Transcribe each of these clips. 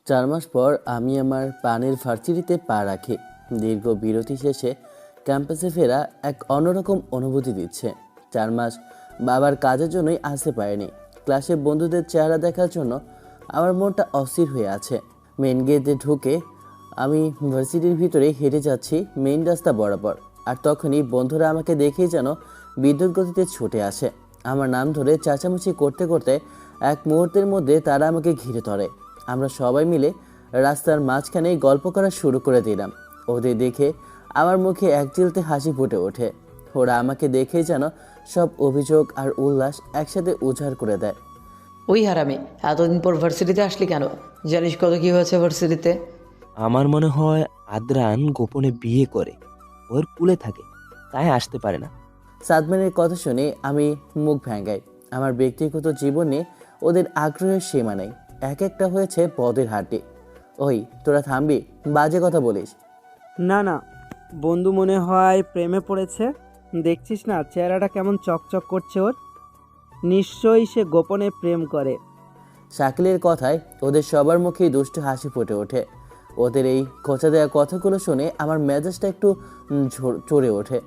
4 মাস পর আমি আমার পানের ভার্সিটিতে পা রাখি। দীর্ঘ বিরতি শেষে ক্যাম্পাসে ফেরা এক অন্যরকম অনুভূতি দিচ্ছে। 4 মাস বাবার কাজের জন্যই আসতে পারিনি। ক্লাসে বন্ধুদের চেহারা দেখার জন্য আমার মনটা অস্থির হয়ে আছে। মেন গেটে ঢুকে আমি ভার্সিটির ভিতরে হেঁটে যাচ্ছি মেইন রাস্তা বরাবর। আর তখনই বন্ধুরা আমাকে দেখেই যেন বিদ্যুৎ গতিতে ছুটে আসে। আমার নাম ধরে চেঁচামেচি করতে করতে এক মুহূর্তের মধ্যে তারা আমাকে ঘিরে ধরে। আমরা সবাই মিলে রাস্তার মাঝখানে গল্প করা শুরু করে দিলাম। ওদের দেখে আমার মুখে এক চিলতে হাসি ফুটে ওঠে। ওরা আমাকে দেখেই যেন সব অভিযোগ আর উল্লাস একসাথে উজাড় করে দেয়। ওই হারামি, এতদিন পর ভার্সিটিতে আসলি কেন? জানিস কত কি হয়েছে ভার্সিটিতে? আমার মনে হয় আদ্রান গোপনে বিয়ে করে ওর কুলে থাকে, তাই আসতে পারে না। সাদমানের কথা শুনে আমি মুখ ভেঙাই। আমার ব্যক্তিগত জীবনে ওদের আগ্রহের সীমা নেই। এক একটা হয়েছে পদের হাঁটি। ওই তোরা থামবি, বাজে কথা বলিস। না না, বন্ধু মনে হয় প্রেমে পড়েছে। দেখছিস না চেহারাটা কেমন চকচক করছে ওর। নিশ্চয়ই সে গোপনে প্রেম করে। শাকিলের কথায় ওদের সবার মুখেই দুষ্টু হাসি ফুটে ওঠে। ওদের এই খোঁচা দেওয়া কথাগুলো শুনে আমার মেজাজটা একটু চড়ে ওঠে।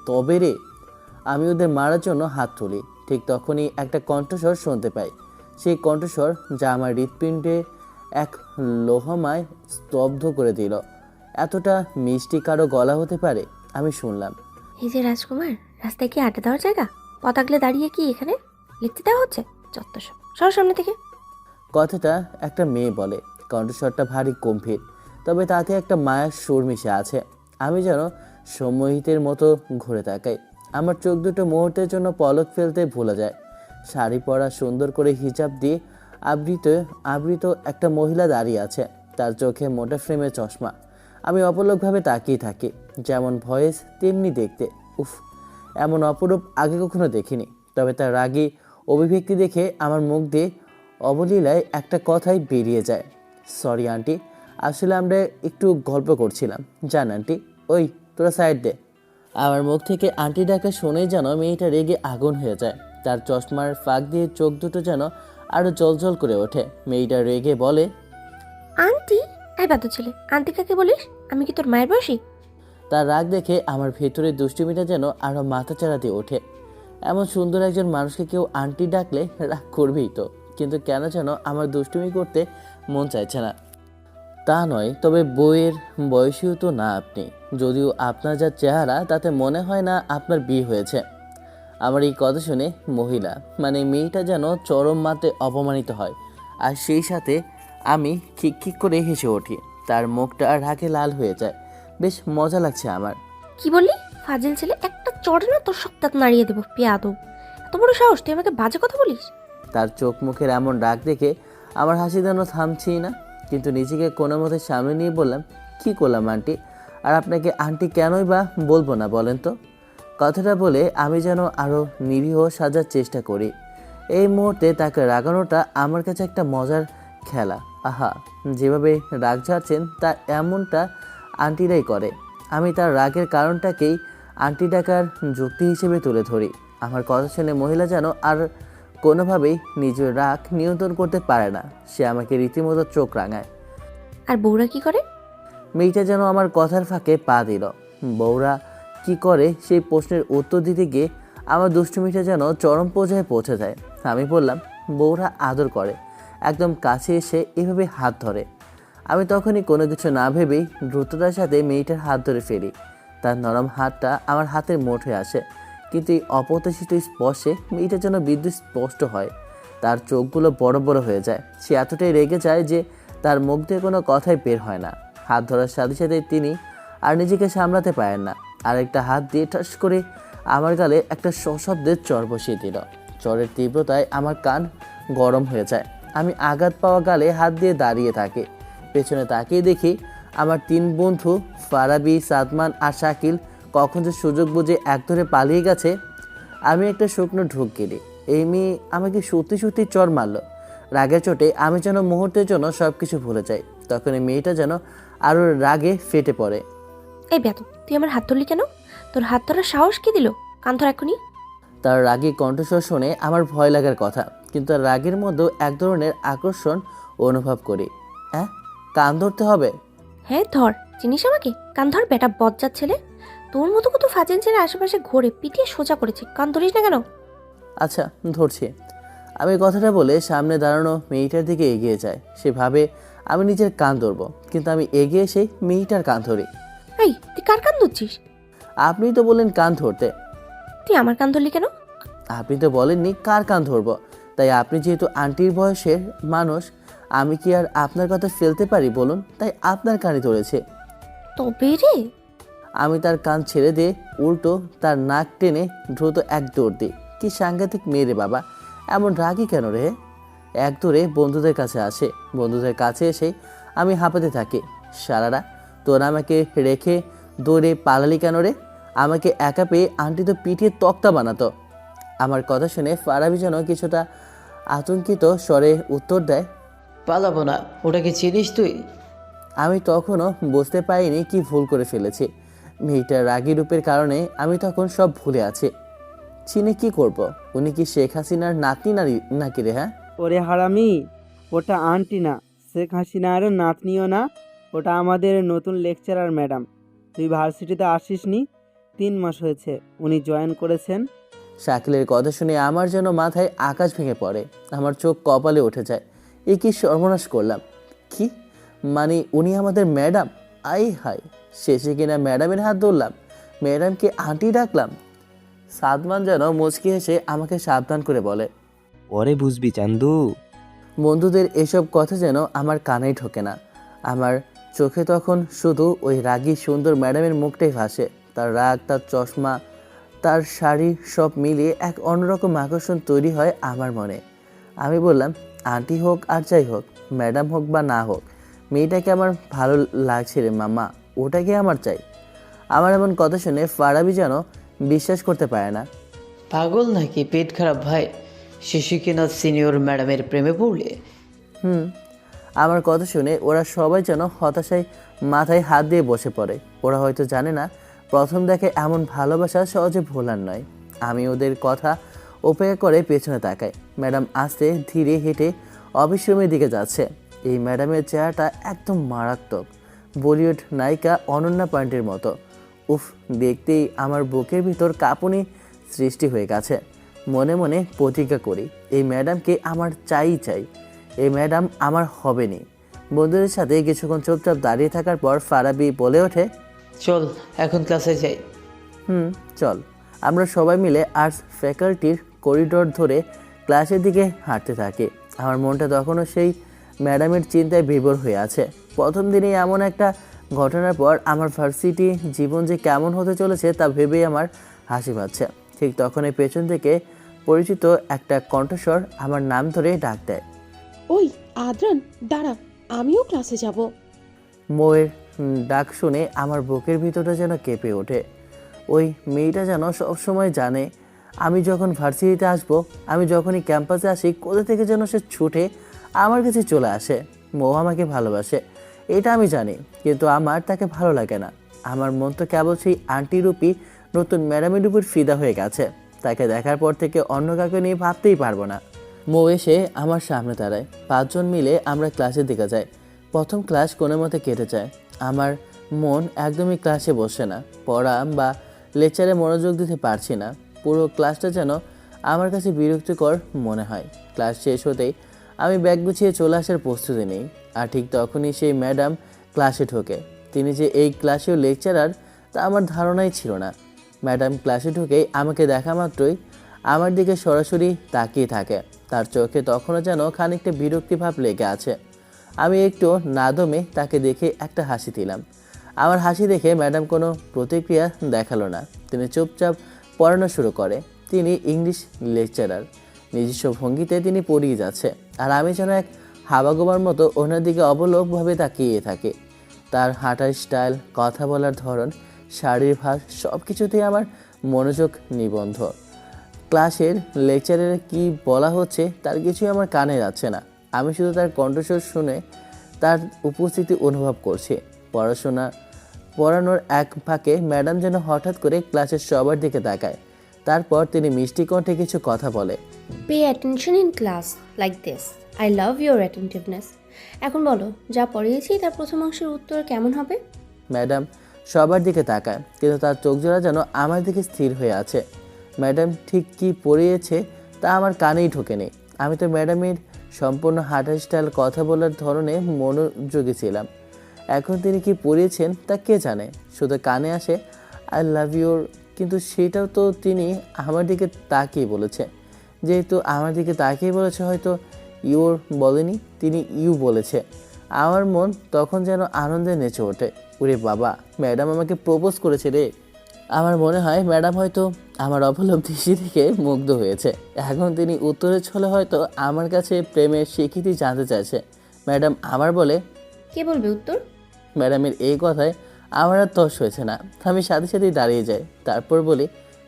তবে রে, আমি ওদের মারার জন্য হাত তুলি। ঠিক তখনই একটা কণ্ঠস্বর শুনতে পাই। সেই কণ্ঠস্বর যা আমার হৃৎপিণ্ডে এক লোহমায় স্তব্ধ করে দিল। এতটা মিষ্টি কারো গলা হতে পারে? আমি শুনলাম, এই যে রাজকুমার, রাস্তায় কি আড্ডা দেওয়ার জায়গা? পতাকলে দাঁড়িয়ে কি এখানে লিখতে দেওয়া হচ্ছে? চত্বর সর সামনে থেকে। কথাটা একটা মেয়ে বলে। কণ্ঠস্বরটা ভারী গম্ভীর, তবে তাতে একটা মায়ার সুর মিশে আছে। আমি যেন সম্মোহিতের মতো ঘুরে তাকাই। আমার চোখ দুটো মুহূর্তের জন্য পলক ফেলতে ভুলে যায়। শাড়ি পরা, সুন্দর করে হিজাব দিয়ে আবৃত আবৃত একটা মহিলা দাঁড়িয়ে আছে। তার চোখে মোটা ফ্রেমের চশমা। আমি অপলকভাবে তাকিয়ে থাকি। যেমন ভয়েস তেমনি দেখতে। উফ, এমন অপরূপ আগে কখনো দেখিনি। তবে তার রাগী অভিব্যক্তি দেখে আমার মুখ দিয়ে অবলীলায় একটা কথাই বেরিয়ে যায়, সরি আন্টি, আসলে আমরা একটু গল্প করছিলাম। জান আন্টি, ওই তোরা সাইড দে। আমার মুখ থেকে আন্টি ডাকা শুনেই যেন মেয়েটা রেগে আগুন হয়ে যায়। তার চশমার ফাঁক দিয়ে চোখ দুটো যেন আরো জলজল করে ওঠে। মেয়েটা রেগে বলে, আন্টি? এই বাদ ছেলে, আন্টি কাকে বলিস? আমি কি তোর মায়ের বয়সী? তার রাগ দেখে আমার ভেতরে দুষ্টুমিটা যেন আরো মাথা চাড়াতে ওঠে। এমন সুন্দর একজন মানুষকে কেউ আন্টি ডাকলে রাগ করবেই তো, কিন্তু কেন যেন আমার দুষ্টুমি করতে মন চাইছে না। তা নয়, তবে বইয়ের বয়সীও তো না আপনি। যদিও আপনার যা চেহারা তাতে মনে হয় না আপনার বিয়ে হয়েছে। আমার এই কথা শুনে মহিলা মানে মেয়েটা যেন চরম মাত্রে অপমানিত হয়। আর সেই সাথে আমি খিকখিক করে হেসে উঠি। তার মুখটা রাগে লাল হয়ে যায়। বেশ মজা লাগছে আমার। কি বললি? ফাজিল ছেলে, একটা চড়ে না তোর সপ্তাহ নাড়িয়ে দেবো পেয়াদব। এত বড় সাহস, তুই আমাকে বাজে কথা বলিস? তার চোখ মুখের এমন রাগ দেখে আমার হাসি যেন থামছেই না। কিন্তু নিজেকে কোনো মতে সামনে নিয়ে বললাম, কি করলাম আন্টি? আর আপনাকে আন্টি কেনই বা বলবো না বলেন তো? কথাটা বলে আমি যেন আরও নিরীহ সাজার চেষ্টা করি। এই মুহূর্তে তাকে রাগানোটা আমার কাছে একটা মজার খেলা। আহা, যেভাবে রাগ ঝাড়ছেন তা এমনটা আন্টিরাই করে। আমি তার রাগের কারণটাকেই আন্টি ডাকার যুক্তি হিসেবে তুলে ধরি। আমার কথা শুনে মহিলা যেন আর কোনোভাবেই নিজের রাগ নিয়ন্ত্রণ করতে পারে না। সে আমাকে রীতিমতো চোখ রাঙায়। আর বউরা কি করে? মেয়েটা যেন আমার কথার ফাঁকে পা দিল। বউরা কি করে সেই প্রশ্নের উত্তর দিতে গিয়ে আমার দুষ্টুমিটা যেন চরম পর্যায়ে পৌঁছে যায়। আমি বললাম, বউরা আদর করে, একদম কাছে এসে এভাবে হাত ধরে। আমি তখনই কোনো কিছু না ভেবেই দ্রুততার সাথে মেয়েটার হাত ধরে ফেলি। তার নরম হাতটা আমার হাতের মুঠোয় আসে, কিন্তু এই অপ্রত্যাশিত স্পর্শে মেয়েটা যেন বিদ্যুৎ স্পষ্ট হয়। তার চোখগুলো বড় বড় হয়ে যায়। সে এতটাই রেগে যায় যে তার মুখ দিয়ে কোনো কথাই বের হয় না। হাত ধরার সাথে সাথে তিনি আর নিজেকে সামলাতে পারেন না। আরেকটা হাত দিয়ে ঠাস করে আমার গালে একটা সশব্দের চর বসিয়ে দিল। চরের তীব্রতায় আমার কান গরম হয়ে যায়। আমি আঘাত পাওয়া গালে হাত দিয়ে দাঁড়িয়ে থাকি। পেছনে তাকিয়ে দেখি আমার 3 বন্ধু ফারাবি, সাদমান আর শাকিল কখন যে সুযোগ বুঝে এক ধরে পালিয়ে গেছে। আমি একটা শুকনো ঢুক গেলি। এই মেয়ে আমাকে সত্যি সত্যি চর মারল। রাগের চোটে আমি যেন মুহূর্তের জন্য সব কিছু ভুলে যাই। তখন এই মেয়েটা যেন আরও রাগে ফেটে পড়ে। এই বেয়াদব, তুই আমার হাত ধরলি কেন? তোর হাত ধরার সাহস কি দিল? কান ধর এখনই। তার রাগী কণ্ঠস্বর শুনে আমার ভয় লাগার কথা, কিন্তু তার রাগের মধ্যেও এক ধরনের আকর্ষণ অনুভব করি। হ্যাঁ, কান ধরতে হবে? হ্যাঁ ধর, চিনিস আমাকে? কান ধর বেটা বজ্জাত ছেলে। তোর মতো কত ফাজিল ছেলে আশেপাশে ঘোরে, পিটিয়ে সোজা করেছি, কান ধরিস না কেন? আচ্ছা, ধরছি। আমি কথাটা বলে সামনে দাঁড়ানো মেয়েটার দিকে এগিয়ে যায়। সে ভাবে আমি নিজের কান ধরবো, কিন্তু আমি এগিয়ে এসে মেয়েটার কান ধরি। এই তুই কার কান ধরছিস? আপনি তো বললেন কান ধরতে। তুই আমার কান ধরলি কেন? আপনি তো বলেননি কার কান ধরবো, তাই আপনি যেহেতু আন্টির বয়সের মানুষ, আমি কি আর আপনার কথা ফেলতে পারি বলুন? তাই আপনার কানে ধরেছে। তবে রে, আমি তার কান ছেড়ে দিয়ে উল্টো তার নাক টেনে দ্রুত এক দৌড় দিই। কি সাংঘাতিক মেয়ে রে বাবা, এমন রাগি কেন রে? এক দৌড়ে বন্ধুদের কাছে আসে। বন্ধুদের কাছে এসে আমি হাঁপাতে থাকি। সারারা, তোরা আমাকে রেখে দৌড়ে পালালি কেন রে? আমাকে একা পেয়ে আন্টি তো পিটিয়ে তক্তা বানাতো। আমার কথা শুনে ফারাবি যেন কিছুটা আতঙ্কিত স্বরে উত্তর দেয়। পালাবো না, ওটাকে চিনিস তুই? আমি তখনও বুঝতে পারিনি কি ভুল করে ফেলেছি। মেয়েটার রাগী রূপের কারণে আমি তখন সব ভুলে আছি। চিনে কি করব? উনি কি শেখ হাসিনার নাতনি নাকি রে? হ্যাঁ, ওরে হারামি, ওটা আন্টি না, শেখ হাসিনার নাতনিও না, ওটা আমাদের নতুন লেকচারার ম্যাডাম। তুই ভার্সিটিতে আসিসনি, 3 মাস হয়েছে উনি জয়েন করেছেন। শাকিলের কথা শুনে আমার যেন মাথায় আকাশ ভেঙে পড়ে। আমার চোখ কপালে উঠে যায়। এ কি সর্বনাশ করলাম? কি মানে উনি আমাদের ম্যাডাম? আই হাই, শেষে কিনা ম্যাডামের হাত ধরলাম, ম্যাডামকে আন্টি ডাকলাম। সাদমান যেন মুচকি হেসে আমাকে সাবধান করে বলে। পরে বুঝবি চান্দু। বন্ধুদের এসব কথা যেন আমার কানেই ঢোকে না। আমার চোখে তখন শুধু ওই রাগী সুন্দর ম্যাডামের মুখটাই ভাসে। তার রাগ, তার চশমা, তার শাড়ি সব মিলিয়ে এক অন্যরকম আকর্ষণ তৈরি হয় আমার মনে। আমি বললাম, আন্টি হোক আর যাই হোক, ম্যাডাম হোক বা না হোক, মেয়েটাকে আমার ভালো লাগছে রে মামা, ওটাকে আমার চাই। আমার এমন কথা শুনে ফারাবি যেন বিশ্বাস করতে পারে না। পাগল নাকি পেট খারাপ ভাই? শিশিকেনাথ সিনিয়র ম্যাডামের প্রেমে পড়লে? আমার কথা শুনে ওরা সবাই যেন হতাশায় মাথায় হাত দিয়ে বসে পড়ে। ওরা হয়তো জানে না প্রথম দেখে এমন ভালোবাসা সহজে ভোলার নয়। আমি ওদের কথা উপেক্ষা করে পেছনে তাকাই। ম্যাডাম আস্তে ধীরে হেঁটে অফিস রুমের দিকে যাচ্ছে। এই ম্যাডামের চেহারাটা একদম মারাত্মক, বলিউড নায়িকা অনন্যা পান্ডের মতো। উফ, দেখতেই আমার বুকের ভিতর কাঁপুনি সৃষ্টি হয়ে গেছে। মনে মনে প্রতিজ্ঞা করি, এই ম্যাডামকে আমার চাই। এই ম্যাডাম আমার হবে নি। বন্ধুদের সাথে কিছুক্ষণ চুপচাপ দাঁড়িয়ে থাকার পর ফারাবি বলে ওঠে, চল এখন ক্লাসে যাই। চল। আমরা সবাই মিলে আর্টস ফ্যাকাল্টির করিডোর ধরে ক্লাসের দিকে হাঁটতে থাকি। আমার মনটা তখনও সেই ম্যাডামের চিন্তায় বিভোর হয়ে আছে। প্রথম দিনেই এমন একটা ঘটনার পর আমার ভার্সিটি জীবন যে কেমন হতে চলেছে তা ভেবেই আমার হাসি পাচ্ছে। ঠিক তখনই পেছন থেকে পরিচিত একটা কণ্ঠস্বর আমার নাম ধরে ডাক দেয়। ওই আদ্রান, দাঁড়া, আমিও ক্লাসে যাব। মৌয়ের ডাক শুনে আমার বুকের ভিতরটা যেন কেঁপে ওঠে। ওই মেয়েটা যেন সবসময় জানে আমি যখন ভার্সিটিতে আসবো, আমি যখনই ক্যাম্পাসে আসি, কোথা থেকে যেন সে ছুটে আমার কাছে চলে আসে। মৌ আমাকে ভালোবাসে, এটা আমি জানি, কিন্তু আমার তাকে ভালো লাগে না। আমার মন তো কেবল সেই আন্টিরূপী নতুন ম্যাডামের উপর ফিদা হয়ে গেছে। তাকে দেখার পর থেকে অন্য কাউকে নিয়ে ভাবতেই পারবো না। মৌ এসে আমার সামনে দাঁড়ায়। 5 জন মিলে আমরা ক্লাসের দিকে যাই। প্রথম ক্লাস কোনো মতে কেটে যায়। আমার মন একদমই ক্লাসে বসে না। পড়া বা লেকচারে মনোযোগ দিতে পারছি না। পুরো ক্লাসটা যেন আমার কাছে বিরক্তিকর মনে হয়। ক্লাস শেষ হতেই আমি ব্যাগ গুছিয়ে চলে আসার প্রস্তুতি নিই। আর ঠিক তখনই সেই ম্যাডাম ক্লাসে ঢোকে। তিনি যে এই ক্লাসেও লেকচারার তা আমার ধারণাই ছিল না। ম্যাডাম ক্লাসে ঢুকেই আমাকে দেখা মাত্রই আমার দিকে সরাসরি তাকিয়ে থাকে। তার চোখে তখনও যেন খানিকটা বিরক্তিভাব লেগে আছে। আমি একটু নাদমে তাকে দেখে একটা হাসি দিলাম। আমার হাসি দেখে ম্যাডাম কোনো প্রতিক্রিয়া দেখালো না। তিনি চুপচাপ পড়ানো শুরু করে। তিনি ইংলিশ লেকচারার। নিজস্ব ভঙ্গিতে তিনি পড়িয়ে যাচ্ছে, আর আমি যেন এক হাবাগোবার মতো ওনার দিকে অবলোকভাবে তাকিয়ে থাকি। তার হাঁটার স্টাইল, কথা বলার ধরন, শাড়ির ভাষ সব কিছুতেই আমার মনোযোগ নিবন্ধ। ক্লাসের লেকচারের কি বলা হচ্ছে তার কিছুই আমার কানে যাচ্ছে না। আমি শুধু তার কণ্ঠস্বর শুনে তার উপস্থিতি অনুভব করছি। পড়ানোর এক ফাঁকে ম্যাডাম যেন হঠাৎ করে ক্লাসের সবার দিকে তাকায়। তারপর তিনি মিষ্টি কণ্ঠে কিছু কথা বলে। Pay attention in class like this. I love your attentiveness. এখন বলো, যা পড়িয়েছি তার প্রথম অংশের উত্তর কেমন হবে? ম্যাডাম সবার দিকে তাকায়, কিন্তু তার চোখ জোড়া যেন আমার দিকে স্থির হয়ে আছে। ম্যাডাম ঠিক কী পড়িয়েছে তা আমার কানেই ঢোকেনি। আমি তো ম্যাডামের সম্পূর্ণ হাঁটার স্টাইল, কথা বলার ধরনে মনোযোগী ছিলাম। এখন তিনি কি পড়িয়েছেন তা কে জানে, শুধু কানে আসে আই লাভ ইউর, কিন্তু সেটাও তো তিনি আমার দিকে তাকিয়ে বলেছে। যেহেতু আমার দিকে তাকিয়ে বলেছে, হয়তো ইউর বলেনি, তিনি ইউ বলেছে। আমার মন তখন যেন আনন্দে নেচে ওঠে। ওরে বাবা, ম্যাডাম আমাকে প্রপোজ করেছে রে। আমার মনে হয় ম্যাডাম হয়তো আমার অপলব্ধি থেকে মুগ্ধ হয়েছে। এখন তিনি উত্তরের ছলে হয়তো আমার কাছে প্রেমের স্বীকৃতি জানতে চাইছে। ম্যাডাম আবার বলে, কে বলবে উত্তর? ম্যাডামের এই কথায় আমার আর তস হয়েছে না। আমি সাথে সাথেই দাঁড়িয়ে যাই। তারপর বলি,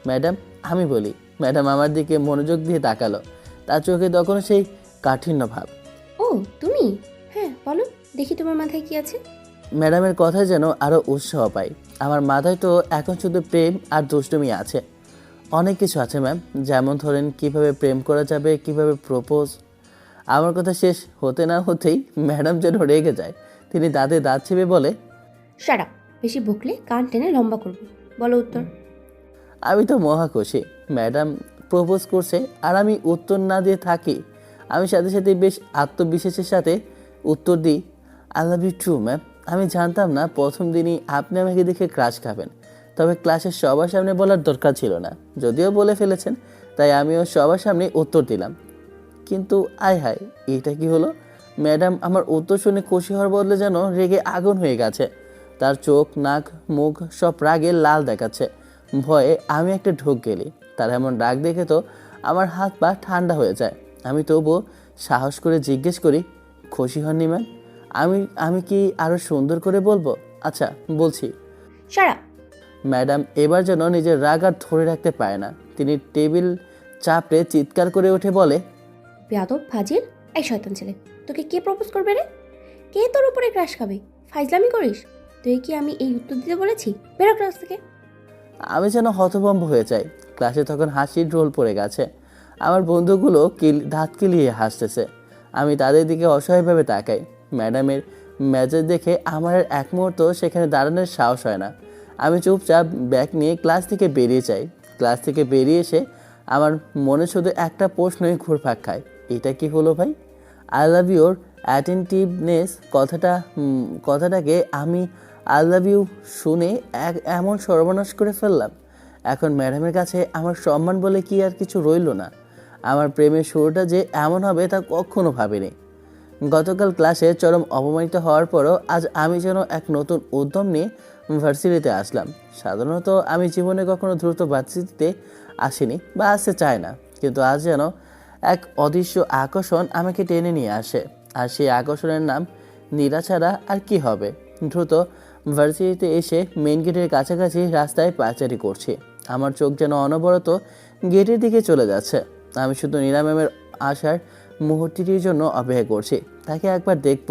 ম্যাডাম আমি বলি। ম্যাডাম আমার দিকে মনোযোগ দিয়ে তাকালো। তার চোখে তখনও সেই কাঠিন্য ভাব। ও তুমি? হ্যাঁ বলো, দেখি তোমার মাথায় কি আছে। ম্যাডামের কথায় যেন আরও উৎসাহ পাই। আমার মাথায় তো এখন শুধু প্রেম আর দুষ্টুমি আছে। অনেক কিছু আছে ম্যাম, যেমন ধরেন কিভাবে প্রেম করা যাবে, কিভাবে প্রপোজ। আমার কথা শেষ হতে না হতেই ম্যাডাম যেন রেগে যায়। তিনি দাঁতে দাঁত চেপে বলে, শাট আপ, বেশি বকলে কান টেনে লম্বা করবো। বলো উত্তর। আমি তো মহা খুশি। ম্যাডাম প্রপোজ করছে আর আমি উত্তর না দিয়ে থাকি। আমি সাথে সাথে বেশ আত্মবিশ্বাসের সাথে উত্তর দিই, I love you too ma'am. আমি জানতাম না প্রথম দিনই আপনি আমাকে দেখে ক্রাশ খাবেন, তবে ক্লাসের সবার সামনে বলার দরকার ছিল না, যদিও বলে ফেলেছেন, তাই আমিও সবার সামনে উত্তর দিলাম। কিন্তু আয় হায়, এটা কি হলো? ম্যাডাম আমার উত্তর শুনে খুশি হওয়ার বদলে যেন রেগে আগুন হয়ে গেছে। তার চোখ, নাক, মুখ সব রাগে লাল দেখাচ্ছে। ভয়ে আমি একটা ঢোক গেলি। তার এমন রাগ দেখে তো আমার হাত পা ঠান্ডা হয়ে যায়। আমি তবুও সাহস করে জিজ্ঞেস করি, খুশি হননি ম্যাম? আমি কি আরও সুন্দর করে বলবো? আচ্ছা বলছি। Shut up. ম্যাডাম এবার যেন নিজের রাগ আর ধরে রাখতে পারে না। তিনি টেবিল চাপড়ে চিৎকার করে উঠে বলে, বেয়াদব ফাজিল, এই শয়তান ছেলে, তোকে কে প্রপোজ করবে রে? কে তোর উপরে ক্রাশ খাবে? ফাইজলামি করিস? তুই কি আমি এই উত্তর দিতে বলেছি? বেরো ক্লাস থেকে। আমি যেন হতভম্ব হয়ে যাই। ক্লাসে তখন হাসির রোল পড়ে গেছে। আমার বন্ধুগুলো দাঁত কিলিয়ে হাসতেছে। আমি তাদের দিকে অসহায়ভাবে তাকাই। ম্যাডামের মেজাজ দেখে আমার আর এক মুহূর্ত সেখানে দাঁড়ানোর সাহস হয় না। আমি চুপচাপ ব্যাগ নিয়ে ক্লাস থেকে বেরিয়ে যাই। ক্লাস থেকে বেরিয়ে এসে আমার মনে শুধু একটা প্রশ্নই ঘুরপাক খায়, এটা কি হলো ভাই? আই লাভ ইউর অ্যাটেন্টিভনেস কথাটাকে আমি আই লাভ ইউ শুনে এমন সর্বনাশ করে ফেললাম। এখন ম্যাডামের কাছে আমার সম্মান বলে কি আর কিছু রইল না। আমার প্রেমের শুরুটা যে এমন হবে তা কখনো ভাবিনি। গতকাল ক্লাসে চরম অপমানিত হওয়ার পরও আজ আমি যেন এক নতুন উদ্যম নিয়ে ভার্সিটিতে আসলাম। সাধারণত আমি জীবনে কখনো দ্রুত ভার্সিটিতে আসিনি বা আসতে চাই না, কিন্তু আজ যেন এক অদৃশ্য আকর্ষণ আমাকে টেনে নিয়ে আসে। আর সেই আকর্ষণের নাম নীরা ছাড়া আর কি হবে। দ্রুত ভার্সিটিতে এসে মেইন গেটের কাছাকাছি রাস্তায় পায়চারি করছি। আমার চোখ যেন অনবরত গেটের দিকে চলে যাচ্ছে। আমি শুধু নীরা ম্যামের আসার মুহূর্তটির জন্য অপেক্ষা করছি। তাকে একবার দেখব,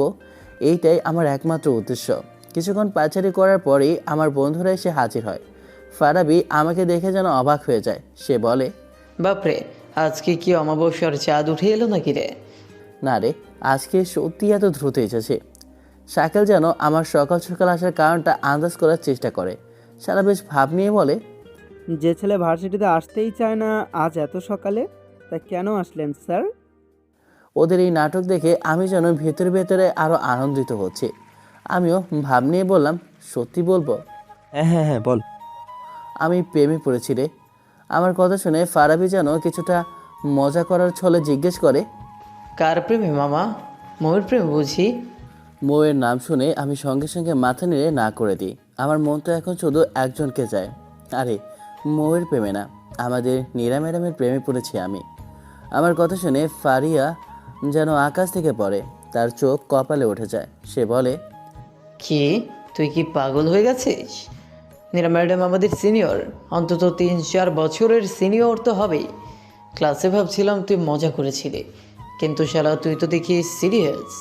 এইটাই আমার একমাত্র উদ্দেশ্য। কিছুক্ষণ পায়চারি করার পরেই আমার বন্ধুরা এসে হাজির হয়। ফারাবি আমাকে দেখে যেন অবাক হয়ে যায়। সে বলে, বাপরে, আজকে কি অমাবস্যার চাঁদ উঠে এলো নাকি রে? না রে, আজকে সত্যি এত দ্রুত এসেছে। শাকেল যেন আমার সকাল সকাল আসার কারণটা আন্দাজ করার চেষ্টা করে। সারা বেশ ভাব নিয়ে বলে, যে ছেলে ভার্সিটিতে আসতেই চায় না আজ এত সকালে, তা কেন আসলেন স্যার? ওদের এই নাটক দেখে আমি যেন ভেতরে ভেতরে আরও আনন্দিত হচ্ছি। আমিও ভাব নিয়ে বললাম, সত্যি বলবো? হ্যাঁ হ্যাঁ হ্যাঁ বল। আমি প্রেমে পড়েছি রে। আমার কথা শুনে ফারাবি যেন কিছুটা মজা করার ছলে জিজ্ঞেস করে, কার প্রেমে মামা? ময়ূর প্রেম বুঝি? মৌয়ের নাম শুনে আমি সঙ্গে সঙ্গে মাথা নেড়ে না করে দিই। আমার মন তো এখন শুধু একজনকে চায়। আরে মৌয়ের প্রেমে না, আমাদের নীরা ম্যাডামের প্রেমে পড়েছি আমি। আমার কথা শুনে ফারিয়া যেন আকাশ থেকে পড়ে। তার চোখ কপালে উঠে যায়। সে বলে, কি তুই কি পাগল হয়ে গেছিস? নীরা ম্যাডাম আমাদের সিনিয়র, অন্তত 3-4 বছরের সিনিয়র তো হবেই। ক্লাসে ভাবছিলাম তুই মজা করেছিলি, কিন্তু শালা তুই তো দেখি সিরিয়াস।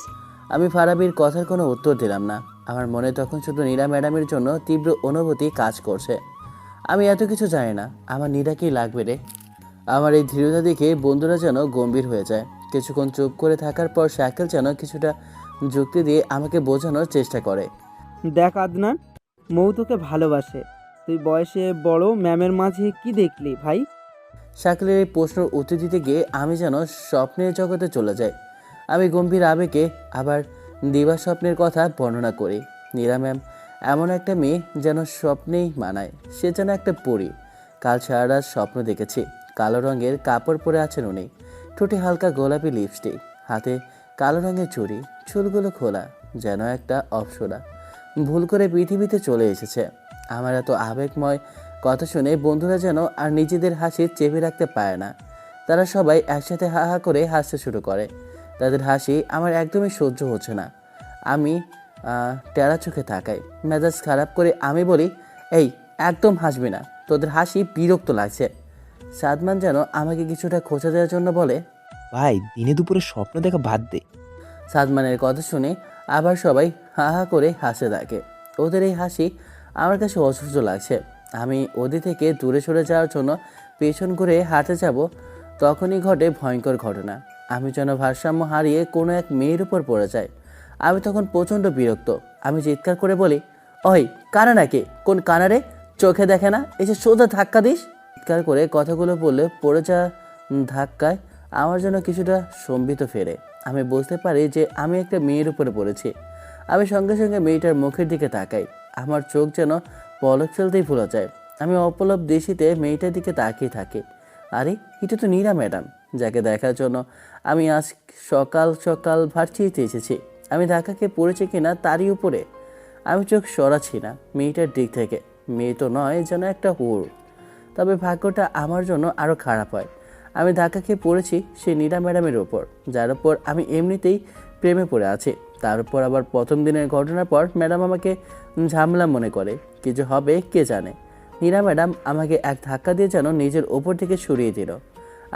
আমি ফারাবির কথার কোনো উত্তর দিলাম না। আমার মনে তখন শুধু নীরা ম্যাডামের জন্য তীব্র অনুভূতি কাজ করছে। আমি এত কিছু জানি না, আমার নীরাকেই লাগবে রে। আমার এই দৃঢ়তা দেখে বন্ধুরা যেন গম্ভীর হয়ে যায়। কিছুক্ষণ চুপ করে থাকার পর শাকেল যেন কিছুটা যুক্তি দিয়ে আমাকে বোঝানোর চেষ্টা করে। দেখ আদনান, মৌ তোকে ভালোবাসে। তুই বয়সে বড়, ম্যামের মাঝে কি দেখলি ভাই? শাকিলের এই প্রশ্নের উত্তর দিতে গিয়ে আমি যেন স্বপ্নের জগতে চলে যাই। আমি গম্ভীর আবেগে আবার দিবা স্বপ্নের কথা বর্ণনা করি। নীরা ম্যাম এমন একটা মেয়ে যেন স্বপ্নেই মানায়। সে যেন একটা পরী। কাল সারা রাত স্বপ্ন দেখেছি। কালো রঙের কাপড় পরে আছেন উনি, ঠোঁটে হালকা গোলাপি লিপস্টিক, হাতে কালো রঙের চুড়ি, চুলগুলো খোলা, যেন একটা অপ্সরা ভুল করে পৃথিবীতে চলে এসেছে। আমার এত আবেগময় কথা শুনে বন্ধুরা যেন আর নিজেদের হাসি চেপে রাখতে পারে না। তারা সবাই একসাথে হা হা করে হাসতে শুরু করে। তাদের হাসি আমার একদমই সহ্য হচ্ছে না। আমি টেরা চোখে তাকাই, মেজাজ খারাপ করে আমি বলি, এই একদম হাসবি না, তোদের হাসি বিরক্ত লাগছে। সাদমান যেন আমাকে কিছুটা খোঁচা দেওয়ার জন্য বলে, ভাই দিনে দুপুরে স্বপ্ন দেখা বাদ দে। সাদমানের কথা শুনে আবার সবাই হা হা করে হাসে থাকে। ওদের এই হাসি আমার কাছে অসহ্য লাগছে। আমি ওদের থেকে দূরে সরে যাওয়ার জন্য পেছন ঘুরে হাঁটে যাব, তখনই ঘটে ভয়ঙ্কর ঘটনা। আমি যেন ভারসাম্য হারিয়ে কোনো এক মেয়ের উপর পড়ে যাই। আমি তখন প্রচণ্ড বিরক্ত। আমি চিৎকার করে বলি, ওই কানা নাকি? কোন কানারে? চোখে দেখে না? এসে সোজা ধাক্কা দিস। চিৎকার করে কথাগুলো বললে পড়ে যাওয়া ধাক্কায় আমার যেন কিছুটা সম্বিত ফেরে। আমি বুঝতে পারি যে আমি একটা মেয়ের উপরে পড়েছি। আমি সঙ্গে সঙ্গে মেয়েটার মুখের দিকে তাকাই। আমার চোখ যেন পলক ফেলতেই ভুলে যায়। আমি অপলক দৃষ্টিতে মেয়েটার দিকে তাকিয়ে থাকি। আরে এটা তো নীরা ম্যাডাম, যাকে দেখার জন্য আমি আজ সকাল সকাল ভার্সিটিতে এসেছি। আমি ধাক্কাকে পড়েছি কিনা তারই উপরে আমি চোখ সরাচ্ছি না মেয়েটার দিক থেকে। মেয়ে তো নয়, যেন একটা হুড়। তবে ভাগ্যটা আমার জন্য আরও খারাপ হয়। আমি ধাক্কা খেয়ে পড়েছি সেই নীরা ম্যাডামের ওপর, যার ওপর আমি এমনিতেই প্রেমে পড়ে আছি। তার উপর আবার প্রথম দিনের ঘটনার পর ম্যাডাম আমাকে ঝামেলা মনে করে। কিছু হবে কে জানে। নীরা ম্যাডাম আমাকে এক ধাক্কা দিয়ে যেন নিজের ওপর থেকে সরিয়ে দিল।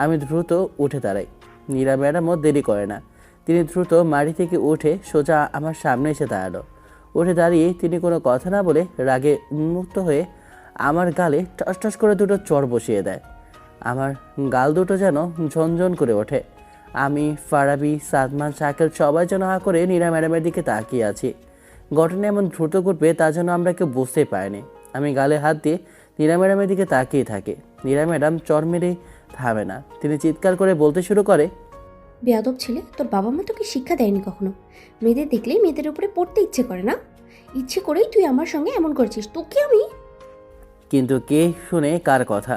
আমি দ্রুত উঠে দাঁড়াই। নীরা ম্যাডামও দেরি করে না। তিনি দ্রুত মাটি থেকে উঠে সোজা আমার সামনে এসে দাঁড়ালো। উঠে দাঁড়িয়ে তিনি কোনো কথা না বলে রাগে উন্মুক্ত হয়ে আমার গালে টস টস করে দুটো চড় বসিয়ে দেয়। আমার গাল দুটো যেন ঝনঝন করে ওঠে। আমি, ফারাবি, সাদমান, শাকিল সবাই যেন হা করে নীরা ম্যাডামের দিকে তাকিয়ে আছি। ঘটনা এমন দ্রুত ঘটবে তা যেন আমরা কেউ বুঝতেই পারিনি। আমি গালে হাত দিয়ে নীরা ম্যাডামের দিকে তাকিয়ে থাকি। নীরা ম্যাডাম চর মেরে থামে না। তিনি চিৎকার করে বলতে শুরু করে, বেয়াদব ছেলে, তোর বাবা মা তোকে শিক্ষা দেয়নি কখনো? মেয়েদের দেখলেই মেয়েদের উপরে পড়তে ইচ্ছে করে না? ইচ্ছে করেই তুই আমার সঙ্গে এমন করছিস। তোকে আমি কিন্তু কে শুনে কার কথা?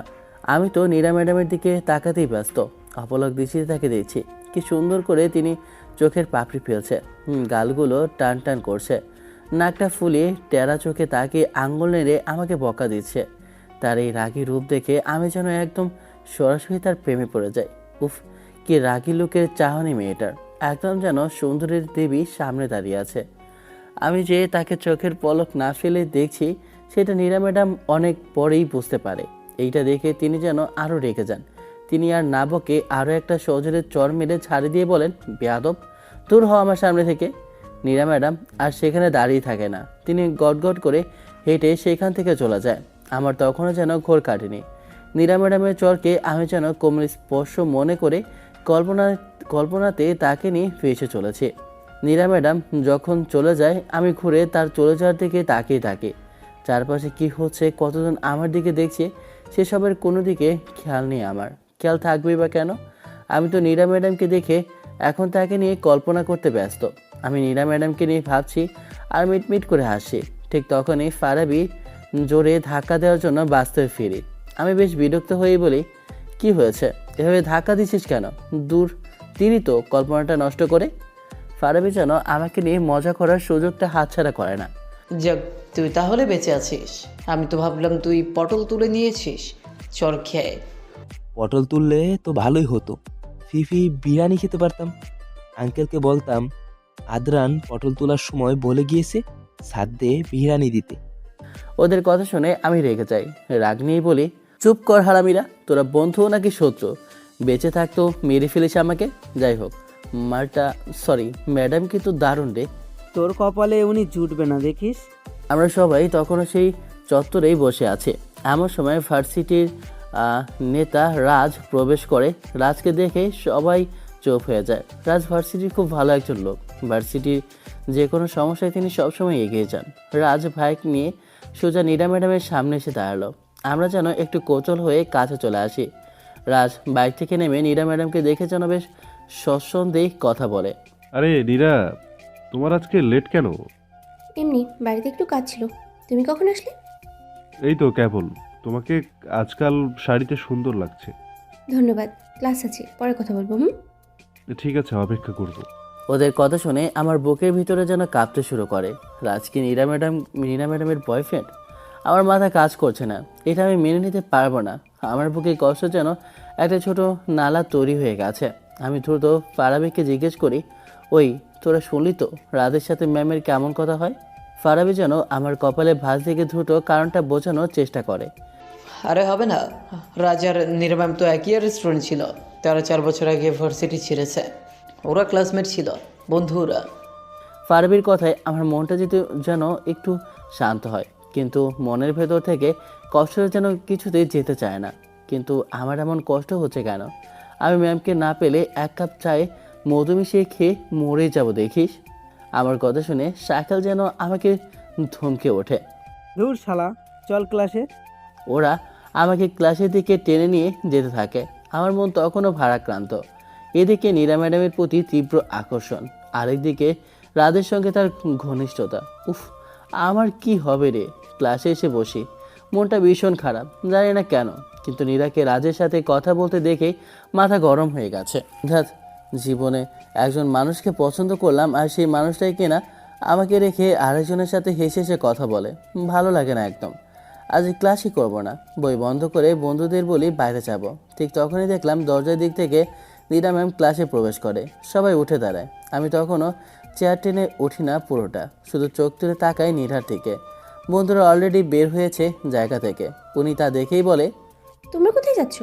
আমি তো নীরা ম্যাডামের দিকে তাকাতেই ব্যস্ত। অপলক দৃষ্টিতে তাকে দেখছি। কি সুন্দর করে তিনি চোখের পাপড়ি ফেলছে, গালগুলো টান টান করছে, নাকটা ফুলিয়ে টেরা চোখে তাকে আঙ্গুল নেড়ে আমাকে বকা দিচ্ছে। তার এই রাগী রূপ দেখে আমি যেন একদম সরাসরি তার প্রেমে পড়ে যাই। উফ, কি রাগী লোকের চাহনি মেয়েটার! একদম যেন সুন্দরীর দেবী সামনে দাঁড়িয়ে আছে। আমি যে তাকে চোখের পলক না ফেলে দেখছি সেটা নীরা ম্যাডাম অনেক পরেই বুঝতে পারে। এইটা দেখে তিনি যেন আরও রেগে যান। তিনি আর না বকে আরও একটা সজোরে চর মেরে ছাড়ি দিয়ে বলেন, বেয়াদব, দূর হও আমার সামনে থেকে। নীরা ম্যাডাম আর সেখানে দাঁড়িয়ে থাকে না। তিনি গটগট করে হেঁটে সেখান থেকে চলে যায়। আমার তখনও যেন ঘোর কাটেনি। নীরা ম্যাডামের চরকে আমি যেন কোমল স্পর্শ মনে করে কল্পনাতে তাকে নিয়ে ভেসে চলেছি। নীরা ম্যাডাম যখন চলে যায় আমি ঘুরে তার চলে যাওয়ার দিকে তাকিয়ে থাকি। চারপাশে কি হচ্ছে, কতজন আমার দিকে দেখছে, সেসবের কোনো দিকে খেয়াল নেই আমার। খেয়াল থাকবেই বা কেন? আমি তো নীরা ম্যাডামকে দেখে এখন তাকে নিয়ে কল্পনা করতে ব্যস্ত। আমি নীরা ম্যাডামকে নিয়ে ভাবছি আর মিটমিট করে হাসি। ঠিক তখনই ফারাবি জোরে ধাক্কা দেওয়ার জন্য বাস্তবে ফিরি। আমি বেশ বিরক্ত হয়ে বলি, কি হয়েছে? এভাবে ধাক্কা দিছিস কেন? দূর, তিনি তো কল্পনাটা নষ্ট করে। ফারাবি যেন আমাকে নিয়ে মজা করার সুযোগটা হাতছাড়া করে না। যাক, তুই তাহলে বেঁচে আছিস। আমি তো ভাবলাম তুই পটল তুলে নিয়েছিস চর খেয়ে। পটল তুললে তো ভালোই হতো, ফিফি বিরিয়ানি খেতে পারতাম। আঙ্কেলকে বলতাম আদরান পটল তোলার সময় বলে গিয়েছে সাদ্দে বিরিয়ানি দিতে। ওদের কথা শুনে আমি রেগে যাই। রাগ নিয়ে বলি, চুপ কর হারামিরা, তোরা বন্ধু নাকি শত্রু? বেঁচে থাকতো মেরে ফেলিস আমাকে। যাই হোক, ম্যাডাম কিন্তু দারুণ রে। তোর কপালে উনি জুটবে না দেখিস। আমরা সবাই তখনও সেই চত্বরেই বসে আছে। এমন সময় ভার্সিটির নেতা রাজ প্রবেশ করে। রাজকে দেখে সবাই চুপ হয়ে যায়। রাজ ভার্সিটির খুব ভালো একজন লোক। ভার্সিটির যে কোনো সমস্যায় তিনি সবসময় এগিয়ে যান। রাজ বাইক নিয়ে সোজা নীরা ম্যাডামের সামনে এসে দাঁড়ালো। আমরা যেন একটু কৌতূহল হয়ে কাছে চলে আসি। রাজ বাইক থেকে নেমে নীরা ম্যাডামকে দেখে যেন বেশ সসন্দেহে কথা বলে। আরে নীরা, তোমার আজকে লেট কেন? এমনি বাড়িতে একটু কাজ ছিল। তুমি কখন আসলে? এই তো কেবল। তোমাকে আজকাল শাড়িতে সুন্দর লাগছে। ধন্যবাদ। ক্লাস আছে, পরে কথা বলবো। ঠিক আছে, অপেক্ষা করব। ওদের কথা শুনে আমার বুকের ভিতরে যেন কাঁপতে শুরু করে। রাজ কি নীরা ম্যাডামের বয়ফ্রেন্ড? আমার মাথা কাজ করছে না। এটা আমি মেনে নিতে পারবো না। আমার বুকে কষ্ট যেন একটা ছোট নালা তৈরি হয়ে গেছে। আমি দ্রুত ফারাবিকে জিজ্ঞেস করি, ওই তোরা শুনলি তো রাজের সাথে ম্যামের কেমন কথা হয়? ফারাবি যেন আমার কপালে ভাঁজ থেকে দ্রুত কারণটা বোঝানোর চেষ্টা করে। আরে হবে না, রাজার নির্মাম তো একই ইয়ার স্টুডেন্ট ছিল। তারা 4 বছর আগে ভার্সিটি ছেড়েছে। ওরা ক্লাসমেট ছিল, বন্ধুরা। ফারাবির কথায় আমার মনটা যেন একটু শান্ত হয়, কিন্তু মনের ভেতর থেকে কষ্টটা যেন কিছুতেই যেতে চায় না। কিন্তু আমার এমন কষ্ট হচ্ছে কেন? আমি ম্যামকে না পেলে 1 কাপ চায়ে মধু মিশিয়ে খেয়ে মরে যাব দেখিস। আমার কথা শুনে সাইকেল যেন আমাকে ধমকে ওঠে। ধুর শালা, চল ক্লাসে। ওরা আমাকে ক্লাসের দিকে টেনে নিয়ে যেতে থাকে। আমার মন তখনও ভারাক্রান্ত। এদিকে নীরা ম্যাডামের প্রতি তীব্র আকর্ষণ, আরেকদিকে রাজের সঙ্গে তার ঘনিষ্ঠতা। উফ, আমার কি হবে রে? ক্লাসে এসে বসি, মনটা ভীষণ খারাপ, জানি না কেন। কিন্তু নীরাকে রাজের সাথে কথা বলতে দেখেই মাথা গরম হয়ে গেছে। ধ্যাৎ, জীবনে একজন মানুষকে পছন্দ করলাম, আর সেই মানুষটাই কিনা আমাকে রেখে আরেকজনের সাথে হেসে হেসে কথা বলে। ভালো লাগে না একদম। আজ ক্লাসই করব না, বই বন্ধ করে বন্ধুদের বলি বাইরে যাব। ঠিক তখনই দেখলাম দরজার দিক থেকে নীরা ম্যাম ক্লাসে প্রবেশ করে। সবাই উঠে দাঁড়ায়। আমি তখনও চেয়ার টেনে উঠি না পুরোটা, শুধু চোখ তুলে তাকাই নীরার দিকে। বন্ধুরা অলরেডি বের হয়েছে জায়গা থেকে। উনি তা দেখেই বলে, তোমরা কোথায় যাচ্ছ?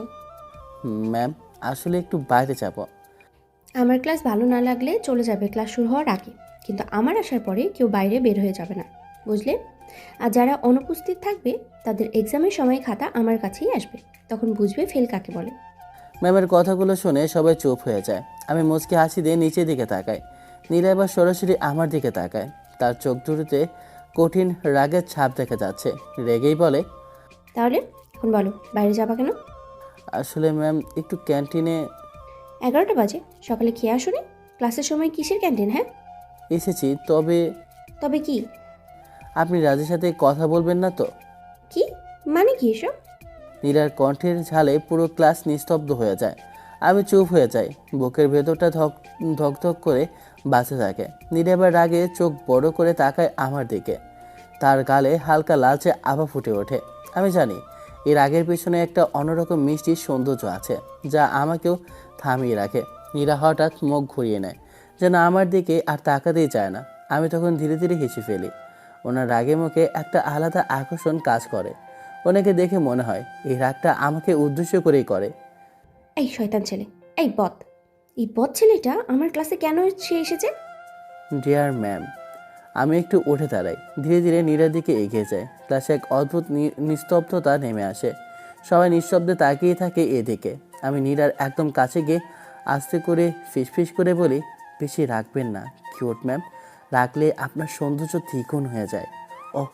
ম্যাম আসলে একটু বাইরে যাব। আমার ক্লাস ভালো না লাগলে চলে যাবে ক্লাস শুরু হওয়ার আগে, কিন্তু আমার আসার পরে কেউ বাইরে বের হয়ে যাবে না, বুঝলে? আর যারা অনুপস্থিত থাকবে তাদের এক্সামের সময় খাতা আমার কাছেই আসবে, তখন বুঝবে ফেল কাকে বলে। ম্যামের কথাগুলো শুনে সবাই চুপ হয়ে যায়। আমি মুচকি হাসি দিয়ে নিচের দিকে তাকাই। নীলা এবার সরাসরি আমার দিকে তাকায়। তার চোখ দুটোতে কঠিন রাগের ছাপ দেখা যাচ্ছে। রেগেই বলে, তাহলে এখন বলো বাইরে যাবা কেন? আসলে ম্যাম একটু ক্যান্টিনে 11টা বাজে, সকালে খেয়ে আসোনি? ক্লাসের সময় কিসের ক্যান্টিন? হ্যাঁ, এসেছি, তবে তবে কি? আপনি রাজের সাথে কথা বলবেন না তো? কি মানে কি এসব? নীলার কণ্ঠের ঝালে পুরো ক্লাস নিস্তব্ধ হয়ে যায়। আমি চুপ হয়ে যাই। বুকের ভেতরটা ধক করে বাঁচতে থাকে। নীলা এবার রাগে চোখ বড় করে তাকায় আমার দিকে। তার গালে হালকা লালচে আভা ফুটে ওঠে। আমি জানি এর আগের পেছনে একটা অন্যরকম মিষ্টি সৌন্দর্য আছে, যা আমাকেও থামিয়ে রাখে। নীলা হঠাৎ মুখ ঘুরিয়ে নেয়, যেন আমার দিকে আর তাকাতেই চায় না। আমি তখন ধীরে ধীরে হেসে ফেলি। ওনার রাগে মুখে একটা আলাদা আকর্ষণ কাজ করে। ওনাকে দেখে মনে হয় এই রাগটা আমাকে উদ্দেশ্য করেই করে। এই শয়তান ছেলে, এই বদ ছেলেটা আমার ক্লাসে কেন এসেছে? Dear ma'am. আমি একটু উঠে দাঁড়াই, ধীরে ধীরে নীরার দিকে এগিয়ে যায়। ক্লাসে এক অদ্ভুত নিস্তব্ধতা নেমে আসে। সবাই নিঃশব্দে তাকিয়ে থাকে এদিকে। আমি নীরার একদম কাছে গিয়ে আস্তে করে ফিসফিস করে বলি, বেশি রাখবেন না কিউট ম্যাম, রাখলে আপনার সৌন্দর্য দ্বিগুণ হয়ে যায়। ওহ,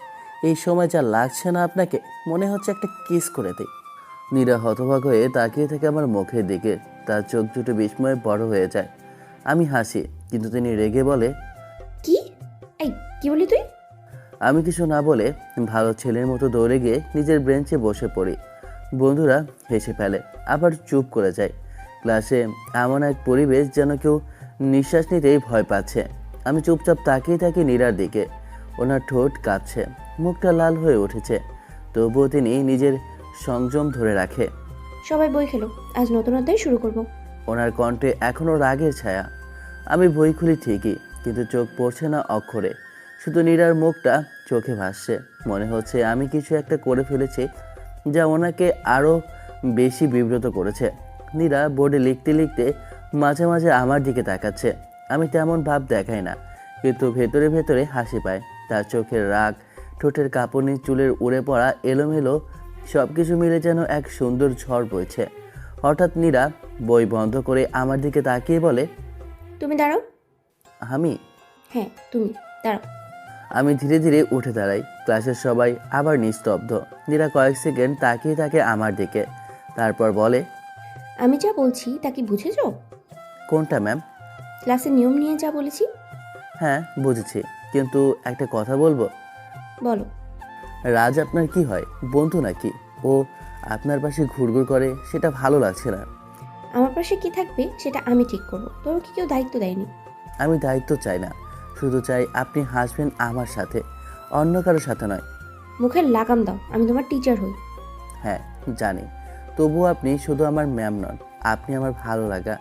এই সময় যা লাগছে না আপনাকে, মনে হচ্ছে একটা কিস করে দিই। নীরা হতবাক হয়ে তাকিয়ে থাকে আমার মুখের দিকে। তার চোখ দুটো বিস্ময়ে বড় হয়ে যায়। আমি হাসি, কিন্তু তিনি রেগে বলে, কি? এই কি বলি তুই? আমি কিছু না বলে ভালো ছেলের মতো দৌড়ে গিয়ে নিজের বেঞ্চে বসে পড়ি। বন্ধুরা হেসে ফেলে, আবার চুপ করে যায়। ক্লাসে এমন এক পরিবেশ যেন কেউ নিঃশ্বাস নিতেই ভয় পাচ্ছে। আমি চুপচাপ তাকিয়ে থাকি নীরার দিকে। ওনার ঠোঁট কাঁপছে, মুখটা লাল হয়ে উঠেছে, তবুও তিনি নিজের সংযম ধরে রাখে। সবাই বই খেলো, আজ নতুন অধ্যায় শুরু করব। ওনার কণ্ঠে এখনও রাগের ছায়া। আমি বই খুলি ঠিকই, কিন্তু চোখ পড়ছে না অক্ষরে। শুধু নীরার মুখটা চোখে ভাসছে। মনে হচ্ছে আমি কিছু একটা করে ফেলেছি যা ওনাকে আরও বেশি বিব্রত করেছে। নীরা বোর্ডে লিখতে লিখতে মাঝে মাঝে আমার দিকে তাকাচ্ছে। আমি তেমন ভাব দেখাই না, কিন্তু ভেতরে ভেতরে হাসি পায়। তার চোখের রাগ, ঠোঁটের কাঁপুনি, চুলের উড়ে পড়া এলোমেলো সব কিছু মিলে যেন এক সুন্দর ঝড় বইছে। হঠাৎ নীরা বই বন্ধ করে আমার দিকে তাকিয়ে বলে, তুমি দাঁড়াও। আমি? হ্যাঁ তুমি, দাঁড়াও। আমি ধীরে ধীরে উঠে দাঁড়াই। ক্লাসের সবাই আবার নিস্তব্ধ। নীরা কয়েক সেকেন্ড তাকিয়ে থাকে আমার দিকে, তারপর বলে, আমি যা বলছি তা কি বুঝেছো? কোনটা ম্যাম? ক্লাসের নিয়ম নিয়ে যা বলেছি। হ্যাঁ বুঝেছি, কিন্তু একটা কথা বলবো। বলো। রাজ আপনার কি হয়, বন্ধু নাকি? ও আপনার পাশে ঘুরঘুর করে, সেটা ভালো লাগছে না। আমার পাশে কি থাকবে সেটা আমি ঠিক করবো, তোর কি কেউ দায়িত্ব দেয়নি। আমি দায়িত্ব চাই না, শুধু চাই আপনি হাসবেন আমার সাথে, অন্য কারোর সাথে নয়। মুখের লাগাম দাও, আমি তোমার টিচার হই। হ্যাঁ জানি, তবুও আপনি শুধু আমার ম্যাম নন, আপনি আমার ভালো লাগা।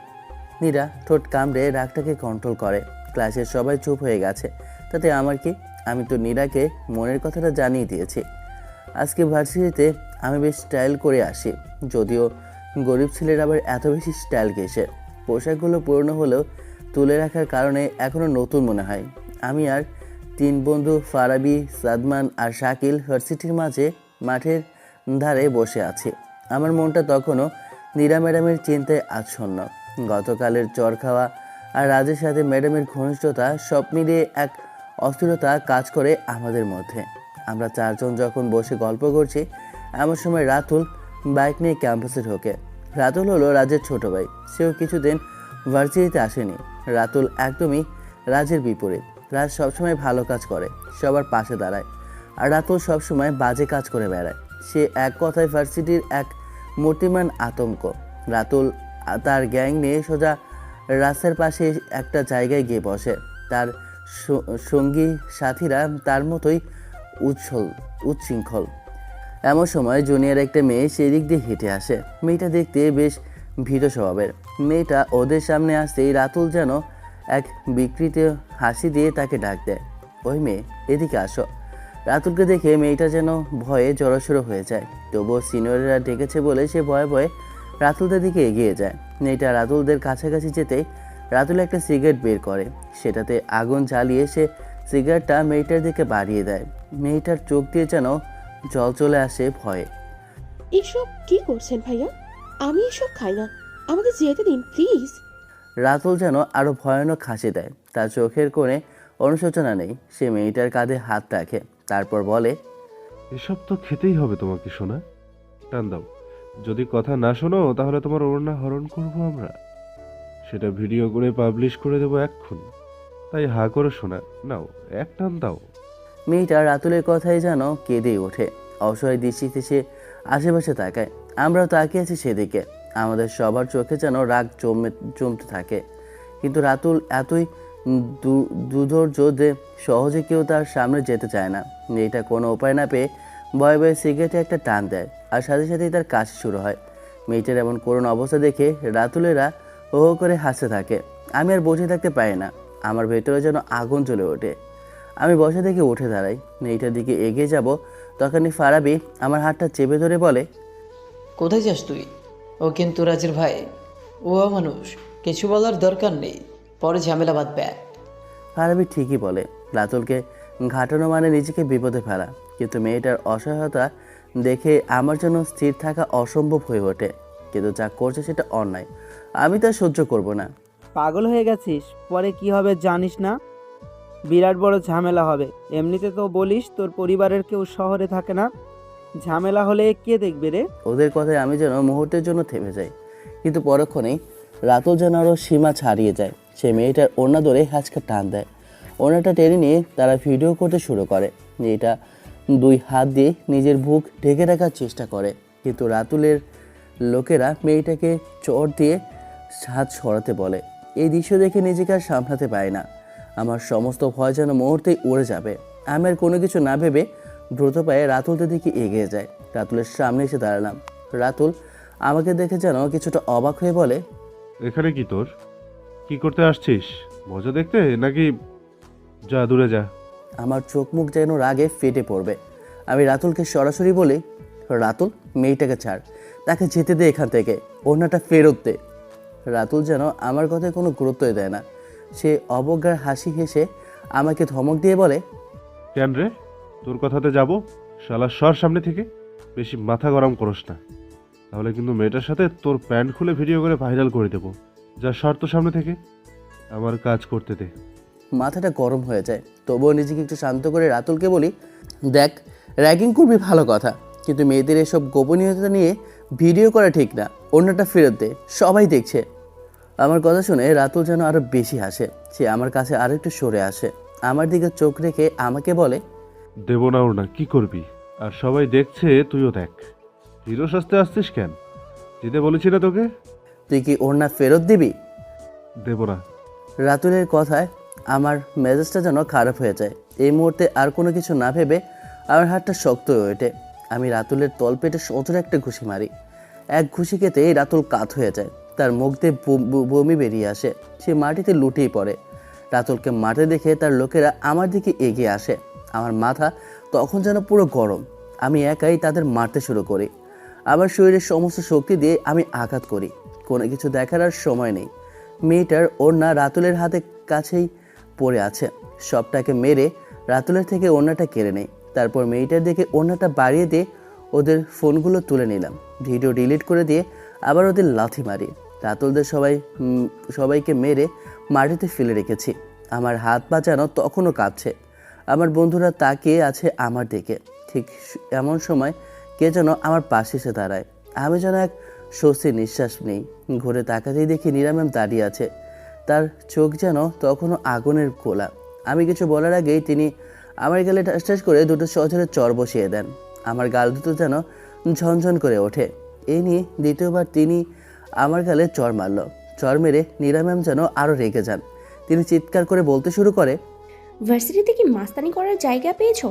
নীরা ঠোঁট কামড়ে রাগটাকে কন্ট্রোল করে। ক্লাসের সবাই চুপ হয়ে গেছে, তাতে আমার কি? আমি তো নীরাকে মনের কথাটা জানিয়ে দিয়েছি। আজকে ভার্সিটিতে আমি বেশ স্টাইল করে আসি, যদিও গরিব ছেলের আবার এত বেশি স্টাইল কিসের। পোশাকগুলো পুরনো হলেও তুলে রাখার কারণে এখনও নতুন মনে হয়। আমি আর 3 বন্ধু ফারাবি, সাদমান আর শাকিল ভার্সিটির মাঠের ধারে বসে আছি। আমার মনটা তখনও নীরা ম্যাডামের চিন্তায় আচ্ছন্ন। গতকালের চর খাওয়া আর রাজের সাথে ম্যাডামের ঘনিষ্ঠতা সব মিলিয়ে এক অস্থিরতা কাজ করে আমাদের মধ্যে। আমরা 4 জন যখন বসে গল্প করছি, এমন সময় রাতুল বাইক নিয়ে ক্যাম্পাসে ঢোকে। রাতুল হলো রাজের ছোট ভাই, সেও কিছুদিন ভার্সিটিতে আসেনি। রাতুল একদমই রাজের বিপরীত। রাজ সবসময় ভালো কাজ করে, সবার পাশে দাঁড়ায়, আর রাতুল সবসময় বাজে কাজ করে বেড়ায়। সে এক কথায় ভার্সিটির এক মূর্তিমান আতঙ্ক। রাতুল তার গ্যাং নিয়ে সোজা রাস্তার পাশে একটা জায়গায় গিয়ে বসে। তার সঙ্গী সাথীরা তার মতোই উচ্ছৃঙ্খল। এমন সময় জুনিয়র একটা মেয়ে সেই দিক দিয়ে হেঁটে আসে। মেয়েটা দেখতে বেশ ভীত স্বভাবের। মেয়েটা ওদের সামনে আসতেই রাতুল যেন এক বিকৃত হাসি দিয়ে তাকে ডাক দেয়, ওই মেয়ে এদিকে আসো। রাতুলকে দেখে মেয়েটা যেন ভয়ে জড়সড়ো হয়ে যায়, তবুও সিনিয়ররা ডেকেছে বলে সে ভয়ে ভয়ে রাতুলদের দিকে এগিয়ে যায়। মেয়েটা রাতুলদের কাছাকাছি যেতেই রাতুল একটা সিগারেট বের করে, সেটাতে আগুন জ্বালিয়ে সে সিগারেটটা মেয়েটার দিকে বাড়িয়ে দেয়। মেয়েটার চোখ দিয়ে যেন জল চলে আসে ভয়ে। এসব কি করছেন ভাইয়া? আমি এসব খাই না, আমাকে যেতে দিন প্লিজ। রাতুল যেন আরো ভয়ানক হাসি দেয়, তার চোখের কোণে অনুশোচনা নেই। সে মেয়েটার কাঁধে হাত রাখে, তারপর বলে, এসব তো খেতেই হবে তোমাকে, শোনা। টান দাও, যদি কথা না শোনো তাহলে তোমার ওড়না হরণ করবো আমরা, সেটা ভিডিও করে পাবলিশ করে দেবো এক্ষুনি। তাই হা করে শোনা, নাও এক টান দাও। মেয়েটা রাতুলের কথাই যেন কেঁদে ওঠে। অসহায় দৃষ্টিতে সে আশেপাশে তাকায়, আমরাও তাকিয়ে আছি সেদিকে। আমাদের সবার চোখে যেন রাগ জমতে থাকে, কিন্তু রাতুল এতই দুধৈর্য যে সহজে কেউ তার সামনে যেতে চায় না। মেয়েটা কোনো উপায় না পেয়ে ভয়ে ভয়ে সিগারেটে একটা টান দেয়, আর সাথে সাথেই তার কাশি শুরু হয়। মেয়েটার এমন করুণ অবস্থা দেখে রাতুলেরা হো হো করে হাসতে থাকে। আমি আর বসে থাকতে পারি না, আমার ভেতরে যেন আগুন জ্বলে ওঠে। আমি বসা থেকে উঠে দাঁড়াই, মেয়েটার দিকে এগিয়ে যাব, তখনই ফারাবি আমার হাতটা চেপে ধরে বলে, কোথায় যাস তুই? ও কিন্তু রাজের ভাই, ও মানুষ, কিছু বলার দরকার নেই, পরে ঝামেলা বাঁধবে। ফারাবি ঠিকই বলে, রাতুলকে ঘাটানো মানে নিজেকে বিপদে ফেলা। কিন্তু মেয়েটার অসহায়তা দেখে আমার জন্য স্থির থাকা অসম্ভব হয়ে ওঠে। কিন্তু যা করছে সেটা অন্যায়, আমি তা সহ্য করব না। পাগল হয়ে গেছিস? পরে কি হবে জানিস না? বিরাট বড় ঝামেলা হবে। এমনিতে তো বলিস তোর পরিবারের কেউ শহরে থাকে না, ঝামেলা হলে কে দেখবে রে? ওদের কথায় আমি যেন মুহূর্তের জন্য থেমে যাই, কিন্তু পরক্ষণেই রাতুল যেন আরও সীমা ছাড়িয়ে যায়। সে মেয়েটার ওড়না ধরে হাঁচকা টান দেয়। ওড়নাটা টেনে নিয়ে তারা ভিডিও করতে শুরু করে। মেয়েটা 2 হাত দিয়ে নিজের বুক ঢেকে রাখার চেষ্টা করে, কিন্তু রাতুলের লোকেরা মেয়েটাকে চড় দিয়ে হাত সরাতে বলে। এই দৃশ্য দেখে নিজেকে আর সামলাতে পারি না। আমার সমস্ত ভয় যেন মুহূর্তেই উড়ে যাবে। আমি আর কোনো কিছু না ভেবে দ্রুত পায়ে রাতুলদের দিকে এগিয়ে যায়। রাতুলের সামনে এসে দাঁড়ালাম। রাতুল আমাকে দেখে যেন কিছুটা অবাক হয়ে বলে, এখানে কি তোর? কি করতে আসছিস? মজা দেখতে নাকি? যা দূরে যা। আমার চোখ মুখ যেন রাগে ফেটে পড়বে। আমি রাতুলকে সরাসরি বলি, রাতুল মেয়েটাকে ছাড়, তাকে যেতে দে এখান থেকে, ওড়নাটা ফেরত দে। রাতুল যেন আমার কথায় কোনো গুরুত্বই দেয় না। সে অবজ্ঞার হাসি হেসে আমাকে ধমক দিয়ে বলে, কেন রে, তোর কথাতে যাব? শালা সর সামনে থেকে, বেশি মাথা গরম করস না, তাহলে কিন্তু মেয়েটার সাথে তোর প্যান্ট খুলে ভিডিও করে ভাইরাল করে দেবো। যা সর তো সামনে থেকে, আমার কাজ করতে দে। মাথাটা গরম হয়ে যায়। তবুও নিজেকে একটু শান্ত করে রাতুলকে বলি, দেখ, র্যাগিং করবি ভালো কথা, কিন্তু মেয়েদের এসব গোপনীয়তা নিয়ে ভিডিও করা ঠিক না। অন্যটা ফেরত দে, সবাই দেখছে। আমার কথা শুনে রাতুল যেন আরও বেশি হাসে। সে আমার কাছে আরও একটু সরে আসে, আমার দিকে চোখ রেখে আমাকে বলে, দেব না ওর না, কি করবি? আর সবাই দেখছে, তুইও দেখ। হিরো সাজতে আসছিস কেন? দিতে বলেছি না তোকে? তুই কি ওড়না ফেরত দিবি? দেব না। রাতুলের কথায় আমার মেজাজটা যেন খারাপ হয়ে যায়। এই মুহূর্তে আর কোনো কিছু না ভেবে আমার হাতটা শক্ত হয়ে ওঠে। আমি রাতুলের তলপেটে সজোরে একটা ঘুষি মারি। এক ঘুষি খেতেই রাতুল কাত হয়ে যায়, তার মুখ দিয়ে বমি বেরিয়ে আসে। সে মাটিতে লুটিয়ে পড়ে। রাতুলকে মাঠে দেখে তার লোকেরা আমার দিকে এগিয়ে আসে। আমার মাথা তখন যেন পুরো গরম। আমি একাই তাদের মারতে শুরু করি। আমার শরীরের সমস্ত শক্তি দিয়ে আমি আঘাত করি। কোনো কিছু দেখার আর সময় নেই। মেয়েটার ওড়না রাতুলের হাতে কাছেই পড়ে আছে। সবটাকে মেরে রাতুলের থেকে ওড়নাটা কেড়ে নেই। তারপর মেয়েটার দিকে ওড়নাটা বাড়িয়ে দিয়ে ওদের ফোনগুলো তুলে নিলাম। ভিডিও ডিলিট করে দিয়ে আবার ওদের লাথি মারি। রাতুলদের সবাইকে মেরে মাটিতে ফেলে রেখেছি। আমার হাত পা যেন তখনও কাঁপছে। আমার বন্ধুরা তাকিয়ে আছে আমার দিকে। ঠিক এমন সময় কে যেন আমার পাশে এসে দাঁড়ায়। আমি যেন এক স্বস্তির নিঃশ্বাস নেই। ঘুরে তাকাতেই দেখি নীরা ম্যাম দাঁড়িয়ে আছে। তার চোখ যেন তখনও আগুনের গোলা। আমি কিছু বলার আগেই তিনি আমার গালে ঠাস ঠাস করে দুটো সজোরে চর বসিয়ে দেন। আমার গাল দুটো যেন ঝনঝন করে ওঠে। এই নিয়ে দ্বিতীয়বার তিনি আমার গালে চর মারল। চর মেরে নীরা ম্যাম যেন আরও রেগে যান। তিনি চিৎকার করে বলতে শুরু করে, ভার্সিটিতে কি মাস্তানি করার জায়গা পেয়েছো?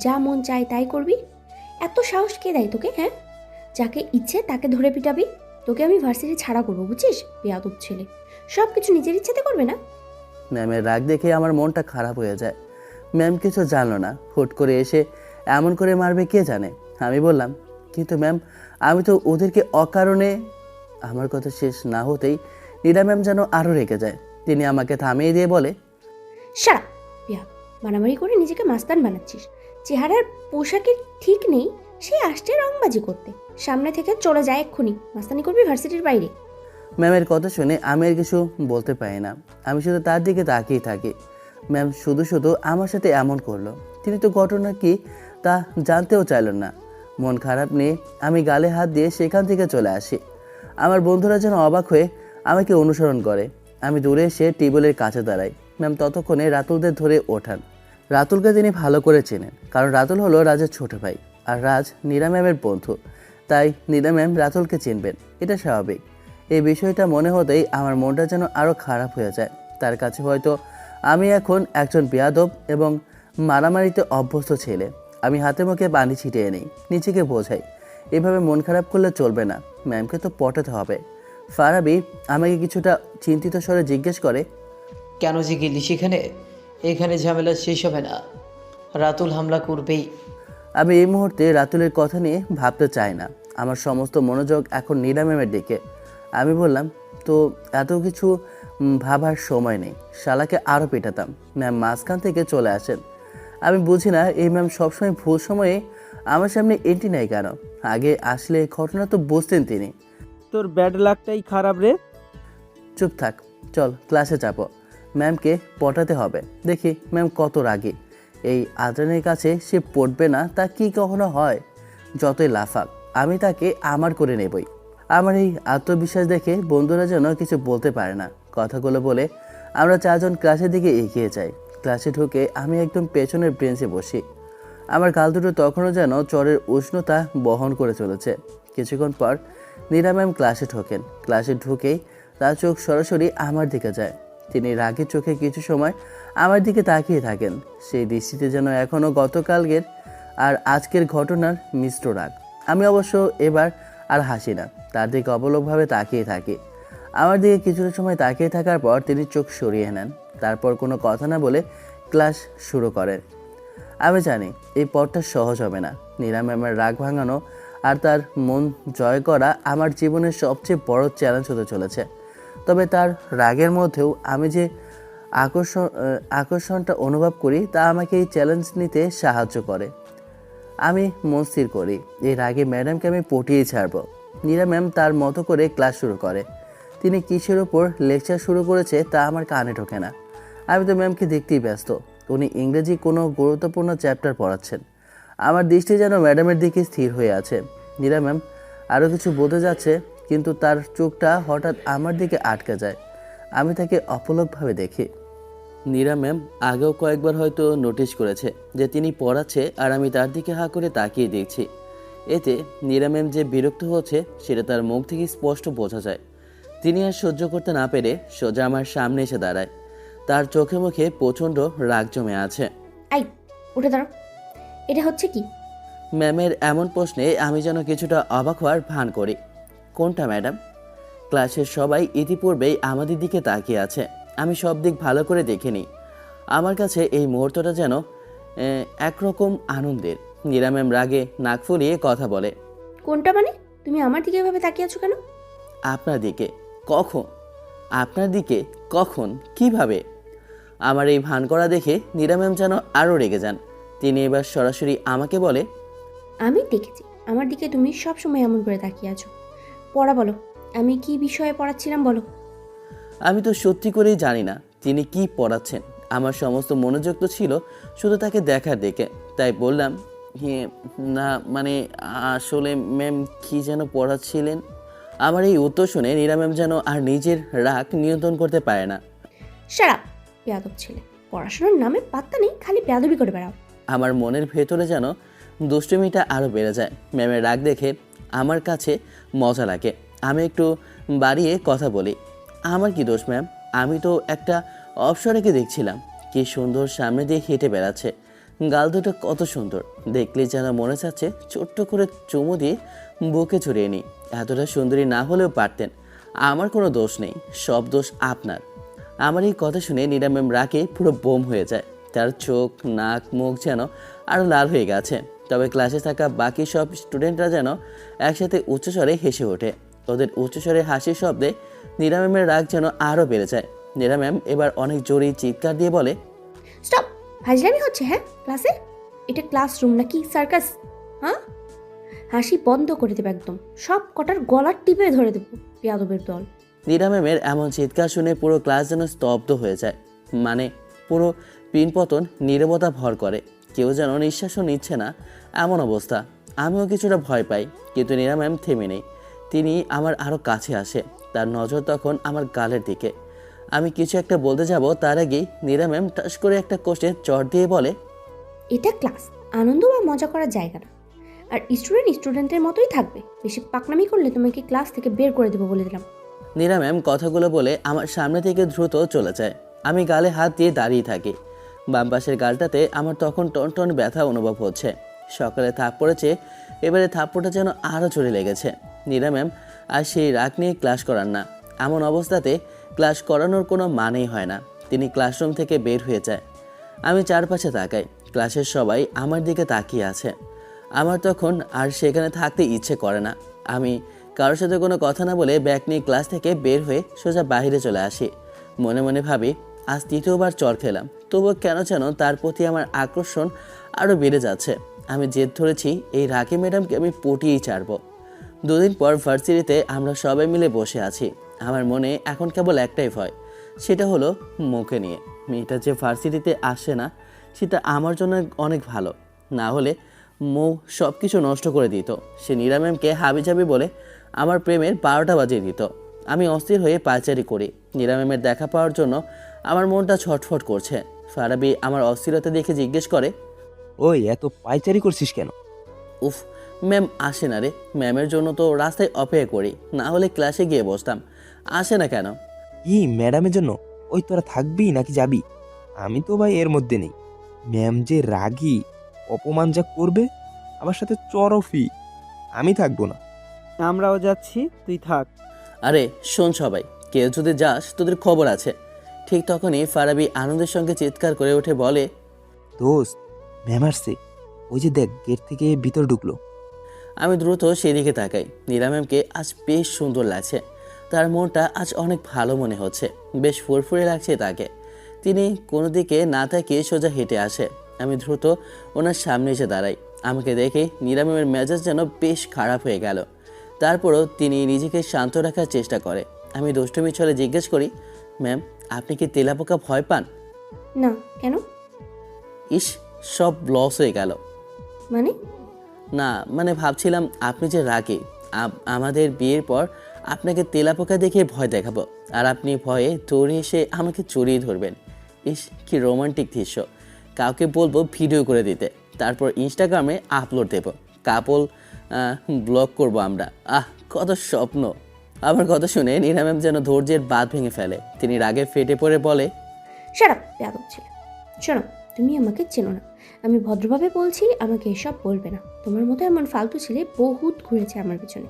যা মন চায় তাই করবি? এত সাহস কে দেয় তোকে? হ্যাঁ, যাকে ইচ্ছে তাকে ধরে পিটাবি? তোকে আমি ভার্সিটি ছাড়া করবো, বুঝছিস? বেয়াদব ছেলে, সব কিছু নিজের ইচ্ছেতে করবে না? ম্যামের রাগ দেখে আমার মনটা খারাপ হয়ে যায়। ম্যাম কিছু জানলো না, হুট করে এসে এমন করে মারবে কে জানে। আমি বললাম, কিন্তু ম্যাম আমি তো ওদেরকে অকারণে। আমার কথা শেষ না হতেই নীরা ম্যাম যেন আরও রেগে যায়। তিনি আমাকে থামিয়ে দিয়ে বলে, সারা বেয়াদব, মারামারি করে নিজেকে মাস্তান বানাচ্ছিস। চেহারার পোশাকের ঠিক নেই, সে আসছে রংবাজি করতে। সামনে থেকে চলে যায় এক্ষুনি। মাস্তানি করবি ভার্সিটির বাইরে? ম্যামের কথা শুনে আমি আর কিছু বলতে পারি না। আমি শুধু তার দিকে তাকিয়ে থাকি। ম্যাম শুধু শুধু আমার সাথে এমন করলো। তিনি তো ঘটনা কি তা জানতেও চাইলেন না। মন খারাপ নিয়ে আমি গালে হাত দিয়ে সেখান থেকে চলে আসি। আমার বন্ধুরা যেন অবাক হয়ে আমাকে অনুসরণ করে। আমি দূরে এসে টেবিলের কাছে দাঁড়াই। ম্যাম ততক্ষণে রাতুলদের ধরে ওঠান। রাতুলকে তিনি ভালো করে চেনেন, কারণ রাতুল হলো রাজের ছোট ভাই, আর রাজ নীরা ম্যামের বন্ধু। তাই নীরা ম্যাম রাতুলকে চিনবেন, এটা স্বাভাবিক। এই বিষয়টা মনে হতেই আমার মনটা যেন আরও খারাপ হয়ে যায়। তার কাছে হয়তো আমি এখন একজন বেয়াদব এবং মারামারিতে অভ্যস্ত ছেলে। আমি হাতে মুখে পানি ছিটিয়ে নিই, নিজেকে বোঝাই এভাবে মন খারাপ করলে চলবে না। ম্যামকে তো পটাতে হবে। ফারাবি আমাকে কিছুটা চিন্তিত স্বরে জিজ্ঞেস করে, কেন যে গেলি সেখানে? এখানে ঝামেলা শেষ হবে না, রাতুল হামলা করবেই। আমি এই মুহূর্তে রাতুলের কথা নিয়ে ভাবতে চাই না। আমার সমস্ত মনোযোগ এখন নীরা ম্যামের দিকে। আমি বললাম, তো এত কিছু ভাবার সময় নেই, শালাকে আরও পেটাতাম। ম্যাম মাঝখান থেকে চলে আসেন। আমি বুঝি না এই ম্যাম সবসময় ভুল সময়ে আমার সামনে এন্ট্রি নেয় কেন। আগে আসলে ঘটনা তো বুঝতেন তিনি। তোর ব্যাড লাকটাই খারাপ রে। চুপ থাক, চল ক্লাসে যাবো। ম্যামকে পটাতে হবে। দেখি ম্যাম কত রাগী। এই আদ্রানের কাছে সে পড়বে না তা কি কখনো হয়? যতই লাফাক আমি তাকে আমার করে নেবই। আমার এই আত্মবিশ্বাস দেখে বন্ধুরা যেন কিছু বলতে পারে না। কথাগুলো বলে আমরা চারজন ক্লাসের দিকে এগিয়ে যাই। ক্লাসে ঢুকে আমি একদম পেছনের বেঞ্চে বসি। আমার গাল দুটো তখনও যেন জ্বরের উষ্ণতা বহন করে চলেছে। কিছুক্ষণ পর নীরা ম্যাম ক্লাসে ঢোকেন। ক্লাসে ঢুকেই তার চোখ সরাসরি আমার দিকে যায়। তিনি রাগের চোখে কিছু সময় আমার দিকে তাকিয়ে থাকেন। সেই দৃষ্টিতে যেন এখনও গতকালকের আর আজকের ঘটনার মিশ্র রাগ। আমি অবশ্য এবার আর হাসি না, তার দিকে অবলোকভাবে তাকিয়ে থাকি। আমার দিকে কিছুটা সময় তাকিয়ে থাকার পর তিনি চোখ সরিয়ে নেন। তারপর কোনো কথা না বলে ক্লাস শুরু করেন। আমি জানি এই পথটা সহজ হবে না। নীরা ম্যামের রাগ ভাঙানো আর তার মন জয় করা আমার জীবনের সবচেয়ে বড় চ্যালেঞ্জ হতে চলেছে। তবে তার রাগের মধ্যেও আমি যে আকর্ষণটা অনুভব করি তা আমাকে এই চ্যালেঞ্জ নিতে সাহায্য করে। আমি মন স্থির করি এই রাগে ম্যাডামকে আমি পটিয়ে ছাড়ব। নীরা ম্যাম তার মতো করে ক্লাস শুরু করে। তিনি কিসের ওপর লেকচার শুরু করেছে তা আমার কানে ঢোকে না। আমি তো ম্যামকে দেখতেই ব্যস্ত। উনি ইংরেজি কোনো গুরুত্বপূর্ণ চ্যাপ্টার পড়াচ্ছেন। আমার দৃষ্টি যেন ম্যাডামের দিকে স্থির হয়ে আছে। নীরা ম্যাম আরও কিছু বলতে যাচ্ছে, কিন্তু তার চোখটা হঠাৎ আমার দিকে আটকে যায়। আমি তাকে অপলকভাবে দেখি। নীরা ম্যাম আগেও কয়েকবার হয়তো নোটিশ করেছে যে তিনি পড়াচ্ছে আর আমি তার দিকে হাঁ করে তাকিয়ে দেখছি। এতে নীরা ম্যাম যে বিরক্ত হচ্ছে সেটা তার মুখ থেকে স্পষ্ট বোঝা যায়। তিনি আর সহ্য করতে না পেরে সোজা আমার সামনে এসে দাঁড়ায়। তার চোখে মুখে প্রচণ্ড রাগ জমে আছে। আই, উঠে দাঁড়াও। এটা হচ্ছে কি? ম্যামের এমন প্রশ্নে আমি যেন কিছুটা অবাক হওয়ার ভান করি। কোনটা ম্যাডাম? ক্লাসের সবাই ইতিপূর্বেই আমাদের দিকে তাকিয়ে আছে। আমি সব দিক ভালো করে দেখিনি। আমার কাছে এই মুহূর্তটা যেন একরকম আনন্দের। নীরা ম্যাম রাগে নাক ফুলিয়ে কথা বলে। কোনটা মানে? তুমি আমার দিকে এভাবে তাকিয়ে আছো কেন? আপনার দিকে? কখন? আপনার দিকে কখন? কিভাবে? আমার এই ভান করা দেখে নীরা ম্যাম যেন আরও রেগে যান। তিনি এবার সরাসরি আমাকে বলে, আমি দেখেছি আমার দিকে তুমি সব সময় এমন করে তাকিয়ে আছো। পড়া বলো, আমি কি বিষয়ে পড়াচ্ছিলাম বলো। আমি তো সত্যি করেই জানি না তিনি কি পড়াচ্ছেন। আমার সমস্ত মনোযোগ তো ছিল শুধু তাকে দেখার দিকে। তাই বললাম, হ্যাঁ না মানে আসলে ম্যাম কি যেন পড়াচ্ছিলেন। আমার এই উত্তর শুনে নীরা ম্যাম যেন আর নিজের রাগ নিয়ন্ত্রণ করতে পারে না। শাট আপ, বেয়াদব ছেলে। পড়াশোনার নামে পাত্তা নেই, খালি বেয়াদবি করে বেড়াও। আমার মনের ভেতরে যেন দুষ্টুমিটা আরও বেড়ে যায়। ম্যামের রাগ দেখে আমার কাছে মজা লাগে। আমি একটু বাড়িয়ে কথা বলি। আমার কি দোষ ম্যাম? আমি তো একটা অপসরাকে দেখছিলাম। কি সুন্দর সামনে দিয়ে হেঁটে বেড়াচ্ছে। গাল দুটো কত সুন্দর, দেখলে যেন মনে চাচ্ছে ছোট্ট করে চুমু দিয়ে বুকে জড়িয়ে নিই। এতটা সুন্দরী না হলেও পারতেন। আমার কোনো দোষ নেই, সব দোষ আপনার। আমার এই কথা শুনে নীরা ম্যাম রাগে পুরো বোম হয়ে যায়। তার চোখ, নাক, মুখ যেন আরও লাল হয়ে গেছে। তবে ক্লাসে থাকা বাকি সব স্টুডেন্টরা যেন একসাথে উচ্চস্বরে হেসে ওঠে। ওদের উচ্চস্বরে হাসির শব্দে নীরা ম্যামের রাগ যেন আরও বেড়ে যায়। নীরা ম্যাম এবার অনেক জোরে চিৎকার দিয়ে বলে, স্টপ! ফাজলামি হচ্ছে হ্যাঁ ক্লাসে? এটা ক্লাসরুম নাকি সার্কাস? হ্যাঁ, হাসি বন্ধ করে দেবো একদম। সব কটার গলার টিপে ধরে দেবো, বেয়াদবের দল। নীরা ম্যামের এমন চিৎকার শুনে পুরো ক্লাস যেন স্তব্ধ হয়ে যায়। মানে পুরো পিনপতন নীরবতা ভর করে। কেউ যেন নিঃশ্বাসও নিচ্ছে না, এমন অবস্থা। আমিও কিছুটা ভয় পাই, কিন্তু নীরা ম্যাম থেমে নেই। তিনি আমার আরও কাছে আসে। তার নজর তখন আমার গালের দিকে। আমি কিছু একটা বলতে যাব, তার আগেই নীরা ম্যাম টাস করে একটা কোষে চড় দিয়ে বলে, এটা ক্লাস, আনন্দ বা মজা করার জায়গা না। আর স্টুডেন্টের মতোই থাকবে। বেশি পাকনামি করলে তোমাকে ক্লাস থেকে বের করে দেবো বলে দিলাম। নীরা ম্যাম কথাগুলো বলে আমার সামনে থেকে দ্রুত চলে যায়। আমি গালে হাত দিয়ে দাঁড়িয়ে থাকি। বাম পাশের গালটাতে আমার তখন টনটন ব্যথা অনুভব হচ্ছে। সকালে থাপ পড়েছে, এবারে থাপ্পড়টা যেন আরও জোরে লেগেছে। নীরা ম্যাম আর সেই রাগ নিয়ে ক্লাস করান না। এমন অবস্থাতে ক্লাস করানোর কোনো মানেই হয় না। তিনি ক্লাসরুম থেকে বের হয়ে যায়। আমি চারপাশে তাকাই। ক্লাসের সবাই আমার দিকে তাকিয়ে আছে। আমার তখন আর সেখানে থাকতে ইচ্ছে করে না। আমি কারোর সাথে কোনো কথা না বলে ব্যাগ নিয়ে ক্লাস থেকে বের হয়ে সোজা বাইরে চলে আসি। মনে মনে ভাবি, আজ তৃতীয়বার চড় খেলাম, তবুও কেন যেন তার প্রতি আমার আকর্ষণ আরও বেড়ে যাচ্ছে। আমি জেদ ধরেছি এই রাকি ম্যাডামকে আমি পটিয়েই ছাড়ব। দুদিন পর ভার্সিটিতে আমরা সবাই মিলে বসে আছি। আমার মনে এখন কেবল একটাই ভয়, সেটা হলো মুখে নিয়ে। মেয়েটা যে ভার্সিটিতে আসে না সেটা আমার জন্য অনেক ভালো। না হলে মৌ সব কিছু নষ্ট করে দিত। সে নীরা ম্যামকে হাবিজাবি বলে আমার প্রেমের 12টা বাজিয়ে দিত। আমি অস্থির হয়ে পায়চারি করি। নীরা ম্যামের দেখা পাওয়ার জন্য আমার মনটা ছটফট করছে। ফারাবি আমার অস্থিরতা দেখে জিজ্ঞেস করে, ওই এত পায়চারি করছিস কেন? উফ, ম্যাম আসে না রে। ম্যামের জন্য তো রাস্তায় অপেক্ষা করি, না হলে ক্লাসে গিয়ে বসতাম। আসে না কেন? কি ম্যাডামের জন্য? ওই তোরা থাকবি নাকি যাবি? আমি তো ভাই এর মধ্যে নেই। ম্যাম যে রাগী, অপমান যা করবে, আমার সাথে চরফি। আমি থাকবো না। আমরাও যাচ্ছি, তুই থাক। আরে শোন সবাই, কেউ যদি যাস তোদের খবর আছে। ঠিক তখনই ফারাবি আনন্দের সঙ্গে চিৎকার করে উঠে বলে, দোস্ত, ম্যাম আসছে। ওই যে দেখ, গেট থেকে ভিতর ঢুকলো। আমি দ্রুত সেদিকে তাকাই। নীরা ম্যামকে আজ বেশ সুন্দর লাগছে। তার মনটা আজ অনেক ভালো মনে হচ্ছে। বেশ ফুরফুরে লাগছে তাকে। তিনি কোনো দিকে না তাকিয়ে সোজা হেঁটে আসে। আমি দ্রুত ওনার সামনে এসে দাঁড়াই। আমাকে দেখে নীরা ম্যামের মেজাজ যেন বেশ খারাপ হয়ে গেল। তারপরও তিনি নিজেকে শান্ত রাখার চেষ্টা করে। আমি দুষ্টুমি ছলে জিজ্ঞেস করি, ম্যাম আপনি কি তেলাপোকা ভয় পান? না, কেন? ইস, সব লস হয়ে গেল। মানে? না মানে ভাবছিলাম আপনি যে রাগে, আমাদের বিয়ের পর আপনাকে তেলাপোকা দেখে ভয় দেখাবো, আর আপনি ভয়ে দৌড়ে এসে আমাকে জড়িয়ে ধরবেন। ইস, কি রোমান্টিক দৃশ্য। কাউকে বলবো ভিডিও করে দিতে, তারপর ইনস্টাগ্রামে আপলোড দেব, কাপল ব্লগ করব আমরা। কত স্বপ্ন। আমার কথা শুনে নীরা ম্যাম যেন ধৈর্যের বাঁধ ভেঙে ফেলে। তিনি রাগে ফেটে পড়ে বলে, শাট আপ বেয়াদব ছেলে। শোনো, তুমি আমাকে চেনো না, আমি ভদ্রভাবে বলছি, আমাকে এসব বলবে না। তোমার মতো এমন ফালতু ছেলে বহুত ঘুরেছে আমার পিছনে,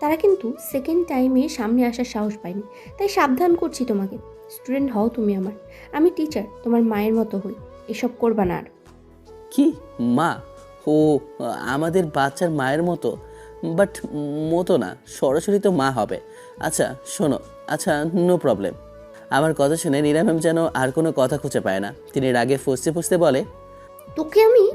তারা কিন্তু সেকেন্ড টাইমে সামনে আসার সাহস পায়নি। তাই সাবধান করছি তোমাকে। স্টুডেন্ট হও তুমি আমার, আমি টিচার, তোমার মায়ের মতো হই। এসব করবা না আর। কি মা? ও, আমাদের বাচ্চার মায়ের মতো? বাট মতো না, সরাসরি তো মা হবে। আচ্ছা শোনো, আচ্ছা নো প্রবলেম। আমার কথা শুনে নীরা ম্যাম যেন আর কোনো কথা খুঁজে পায় না। তিনি রাগে ফুঁসতে ফুঁসতে বলে, তোকে আমি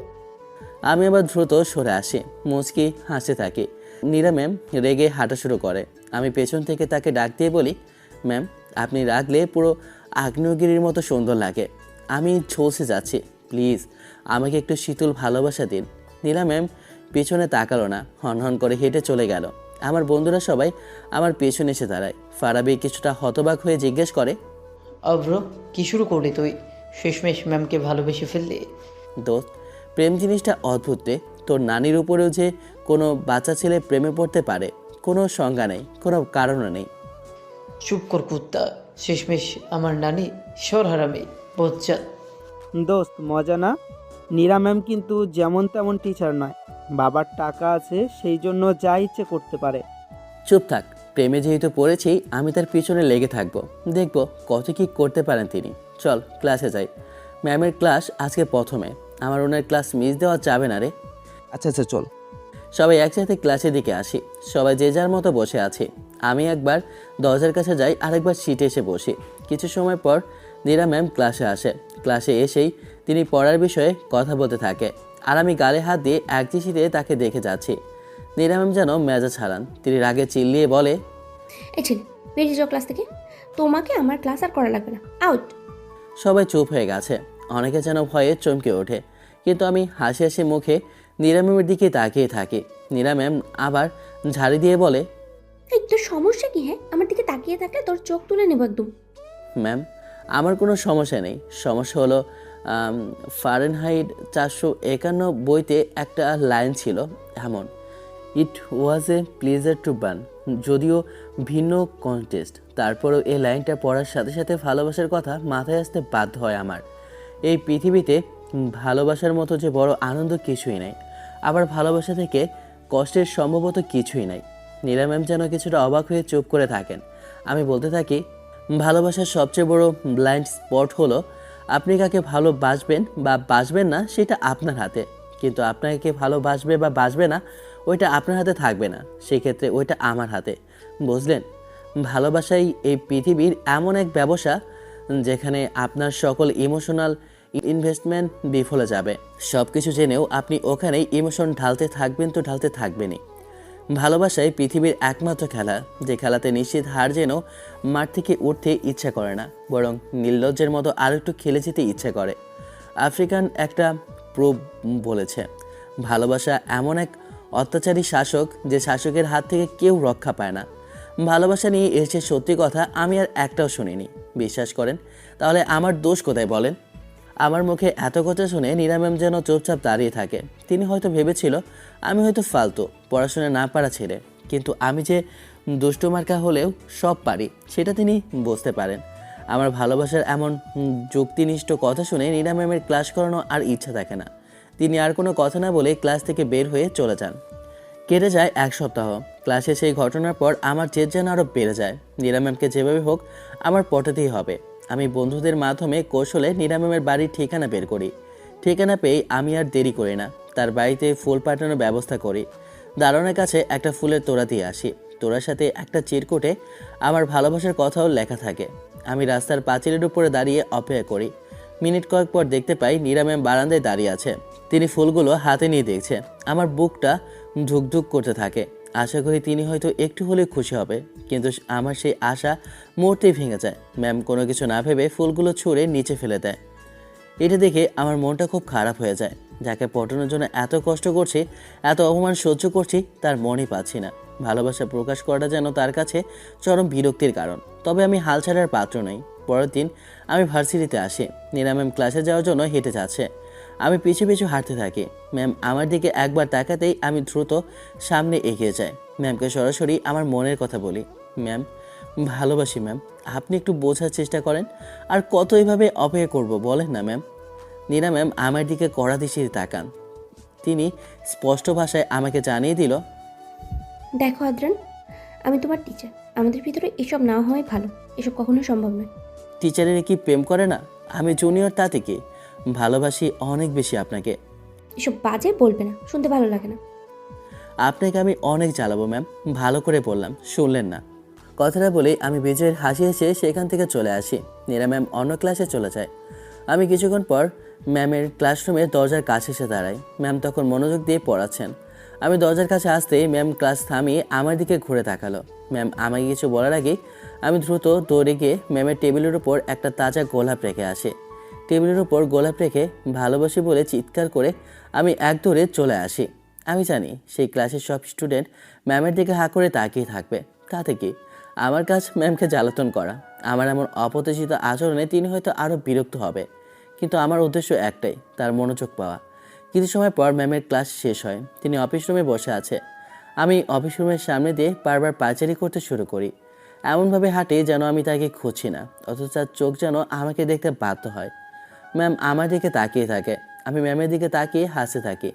আমি আবার দ্রুত সরে আসি, মুচকি হাসতে থাকি। নীরা ম্যাম রেগে হাঁটা শুরু করে। আমি পেছন থেকে তাকে ডাক দিয়ে বলি, ম্যাম আপনি রাগলে পুরো আগ্নেয়গিরির মতো সুন্দর লাগে। আমি ঝলসে যাচ্ছি, প্লিজ আমাকে একটু শীতল ভালোবাসা দিন। নীলা ম্যাম পেছনে তাকালো না, হনহন করে হেঁটে চলে গেল। আমার বন্ধুরা সবাই আমার পেছনে এসে দাঁড়ায়। ফারাবি কিছুটা হতবাক হয়ে জিজ্ঞেস করে, অভ্র, কি শুরু করলি তুই? শেষমেশ ম্যামকে ভালোবেসে ফেললি? দোস্ত, প্রেম জিনিসটা অদ্ভুত রে। তোর নানির উপরেও যে কোনো বাচ্চা ছেলে প্রেমে পড়তে পারে, কোনো সংজ্ঞা নেই, কোনো কারণও নেই। চুপ কর কুত্তা। শেষমেশ আমার নানি সর হারামি বজ্জাত। দোস্ত, মজা না? নীরা ম্যাম কিন্তু যেমন তেমন টিচার নয়। বাবার টাকা আছে, সেই জন্য যা ইচ্ছে করতে পারে। চুপ থাক। প্রেমে যেহেতু পড়েছি, আমি তার পিছনে লেগে থাকবো, দেখবো কত কি করতে পারেন তিনি। চল ক্লাসে যাই। ম্যামের ক্লাস আজকে প্রথমে, আমার ওনার ক্লাস মিস দেওয়া যাবে না রে। আচ্ছা আচ্ছা চল। সবাই একসাথে ক্লাসের দিকে আসি। সবাই যে যার মতো বসে আছে। আমি একবার দরজার কাছে যাই, আরেকবার সিটে এসে বসি। কিছু সময় পর নীরা ম্যাম ক্লাসে আসে। ক্লাসে এসেই তিনি পড়ার বিষয়ে কথা বলতে থাকে, আর আমি গালে হাত দিয়ে একদৃষ্টিতে তাকে দেখে যাচ্ছি। নীরা ম্যাম যেন মেজাজ হারান। তিনি রাগে চিল্লিয়ে বলে, এই ছেলে, বেরিয়ে যাও ক্লাস থেকে। তোমাকে আমার ক্লাস আর করা লাগবে না, আউট। সবাই চুপ হয়ে গেছে। অনেকে যেন ভয়ে চমকে ওঠে, কিন্তু আমি হাসি হাসি মুখে নীরা ম্যামের দিকে তাকিয়ে থাকি। নীরা ম্যাম আবার ঝাড়ি দিয়ে বলে, এই তোর সমস্যা কি? হ্যাঁ, আমার দিকে তাকিয়ে থাকলে তোর চোখ তুলে নেবো একদম। ম্যাম আমার কোনো সমস্যা নেই। সমস্যা হলো ফারেনহাইট 451 বইতে একটা লাইন ছিল এমন, ইট ওয়াজ এ প্লেজার টু বার্ন। যদিও ভিন্ন কন্টেস্ট, তারপরেও এই লাইনটা পড়ার সাথে সাথে ভালোবাসার কথা মাথায় আসতে বাধ্য হয় আমার। এই পৃথিবীতে ভালোবাসার মতো যে বড় আনন্দ কিছুই নাই, আবার ভালোবাসা থেকে কষ্টের সম্ভবত কিছুই নাই। নীলা ম্যাম যেন কিছুটা অবাক হয়ে চুপ করে থাকেন। আমি বলতে থাকি, ভালোবাসার সবচেয়ে বড় ব্লাইন্ড স্পট হলো আপনি কাকে ভালোবাসবেন বা বাসবেন না সেটা আপনার হাতে, কিন্তু আপনাকে কে ভালোবাসবে বা বাসবে না ওইটা আপনার হাতে থাকবে না, সেক্ষেত্রে ওইটা আমার হাতে। বুঝলেন? ভালোবাসাই এই পৃথিবীর এমন এক ব্যবসা যেখানে আপনার সকল ইমোশনাল ইনভেস্টমেন্ট বিফলে যাবে। সব কিছু জেনেও আপনি ওখানেই ইমোশন ঢালতে থাকবেন তো ঢালতে থাকবেনই। ভালোবাসাই পৃথিবীর একমাত্র খেলা, যে খেলাতে নিশ্চিত হার যেন মাঠ থেকে উঠতে ইচ্ছা করে না, বরং নির্লজ্জের মতো আরও একটু খেলে যেতে ইচ্ছে করে। আফ্রিকান একটা প্রুভ বলেছে, ভালোবাসা এমন এক অত্যাচারী শাসক যে শাসকের হাত থেকে কেউ রক্ষা পায় না। ভালোবাসা নিয়ে এসে সত্যি কথা আমি আর একটাও শুনিনি। বিশ্বাস করেন? তাহলে আমার দোষ কোথায় বলেন? আমার মুখে এত কথা শুনে নীরা ম্যাম যেন চুপচাপ দাঁড়িয়ে থাকে। তিনি হয়তো ভেবেছিল আমি হয়তো ফালতু পড়াশোনা না পারা ছেলে, কিন্তু আমি যে দুষ্টু মার্কা হলেও সব পারি সেটা তিনি বুঝতে পারেন। আমার ভালোবাসার এমন যুক্তিনিষ্ঠ কথা শুনে নীরা ম্যামের ক্লাস করানো আর ইচ্ছা থাকে না। তিনি আর কোনো কথা না বলে ক্লাস থেকে বের হয়ে চলে যান। কেটে যায় এক সপ্তাহ। ক্লাসে সেই ঘটনার পর আমার জেদ যেন আরও বেড়ে যায়। নীরা ম্যামকে যেভাবে হোক আমার পটাতেই হবে। আমি বন্ধুদের মাধ্যমে কৌশলে নীরা ম্যামের বাড়ির ঠিকানা বের করি। ঠিকানা পেয়ে আমি আর দেরি করি না, তার বাড়িতে ফুল পাঠানোর ব্যবস্থা করি। দারোয়ানের কাছে একটা ফুলের তোড়া দিয়ে আসি। তোড়ার সাথে একটা চিরকুটে আমার ভালোবাসার কথাও লেখা থাকে। আমি রাস্তার পাঁচিলের উপরে দাঁড়িয়ে অপেক্ষা করি। মিনিট কয়েক পর দেখতে পাই নীরা ম্যাম বারান্দায় দাঁড়িয়ে আছে। তিনি ফুলগুলো হাতে নিয়ে দেখছে। আমার বুকটা ধুকধুক করতে থাকে। আশা করি তিনি হয়তো একটু হলেও খুশি হবে, কিন্তু আমার সেই আশা মুহূর্তেই ভেঙে যায়। ম্যাম কোনো কিছু না ভেবে ফুলগুলো ছুঁড়ে নিচে ফেলে দেয়। এটা দেখে আমার মনটা খুব খারাপ হয়ে যায়। যাকে পটানোর জন্য এত কষ্ট করছি, এত অপমান সহ্য করছি, তার মনই পাচ্ছি না। ভালোবাসা প্রকাশ করাটা যেন তার কাছে চরম বিরক্তির কারণ। তবে আমি হাল ছাড়ার পাত্র নই। পরের দিন আমি ভার্সিটিতে আসি। নীরা ম্যাম ক্লাসে যাওয়ার জন্য হেঁটে যাচ্ছে। আমি পিছু পিছু হাঁটতে থাকি। ম্যাম আমার দিকে একবার তাকাতেই আমি দ্রুত সামনে এগিয়ে যাই। ম্যামকে সরাসরি আমার মনের কথা বলি। ম্যাম, ভালোবাসি ম্যাম, আপনি একটু বোঝার চেষ্টা করেন। আর কত এভাবে অপেক্ষা করব বলেন না ম্যাম। নীরা ম্যাম আমার দিকে কড়া দৃষ্টিতে তাকান। তিনি স্পষ্ট ভাষায় আমাকে জানিয়ে দিল, দেখো আদ্রান, আমি তোমার টিচার। আমাদের ভিতরে এসব না হওয়াই ভালো। এসব কখনো সম্ভব নয়। টিচারের কি প্রেম করে না? আমি জুনিয়র, তাতে কি? ভালোবাসি অনেক বেশি আপনাকে। এসব বাজে বলবে না, শুনতে ভালো লাগে না। আপনাকে আমি অনেক জ্বালাবো ম্যাম। ভালো করে বললাম, শুনলেন না। কথাটা বলেই আমি বিজয়ের হাসি এসে সেখান থেকে চলে আসি। নীরা ম্যাম অন্য ক্লাসে চলে যায়। আমি কিছুক্ষণ পর ম্যামের ক্লাসরুমের দরজার কাছে এসে দাঁড়াই। ম্যাম তখন মনোযোগ দিয়ে পড়াচ্ছেন। আমি দরজার কাছে আসতেই ম্যাম ক্লাস থামিয়ে আমার দিকে ঘুরে তাকালো। ম্যাম আমাকে কিছু বলার আগেই আমি দ্রুত দৌড়ে গিয়ে ম্যামের টেবিলের উপর একটা তাজা গোলাপ রেখে আসি। টেবিলের উপর গোলাপ রেখে ভালোবাসি বলে চিৎকার করে আমি এক দৌড়ে চলে আসি। আমি জানি সেই ক্লাসের সব স্টুডেন্ট ম্যামের দিকে হাঁ করে তাকিয়ে থাকবে। তাতে কি, আমার কাজ ম্যামকে জ্বালাতন করা। আমার এমন অপ্রত্যাশিত আচরণে তিনি হয়তো আরও বিরক্ত হবে, কিন্তু আমার উদ্দেশ্য একটাই, তার মনোযোগ পাওয়া। কিছু সময় পর ম্যামের ক্লাস শেষ হয়। তিনি অফিস রুমে বসে আছে। আমি অফিস রুমের সামনে দিয়ে বারবার পায়চারি করতে শুরু করি। এমনভাবে হাঁটি যেন আমি তাকে খুঁজছি না, অথচ তার চোখ যেন আমাকে দেখতে বাধ্য হয়। ম্যাম আমার দিকে তাকিয়ে থাকে। আমি ম্যামের দিকে তাকিয়ে হাসতে থাকি।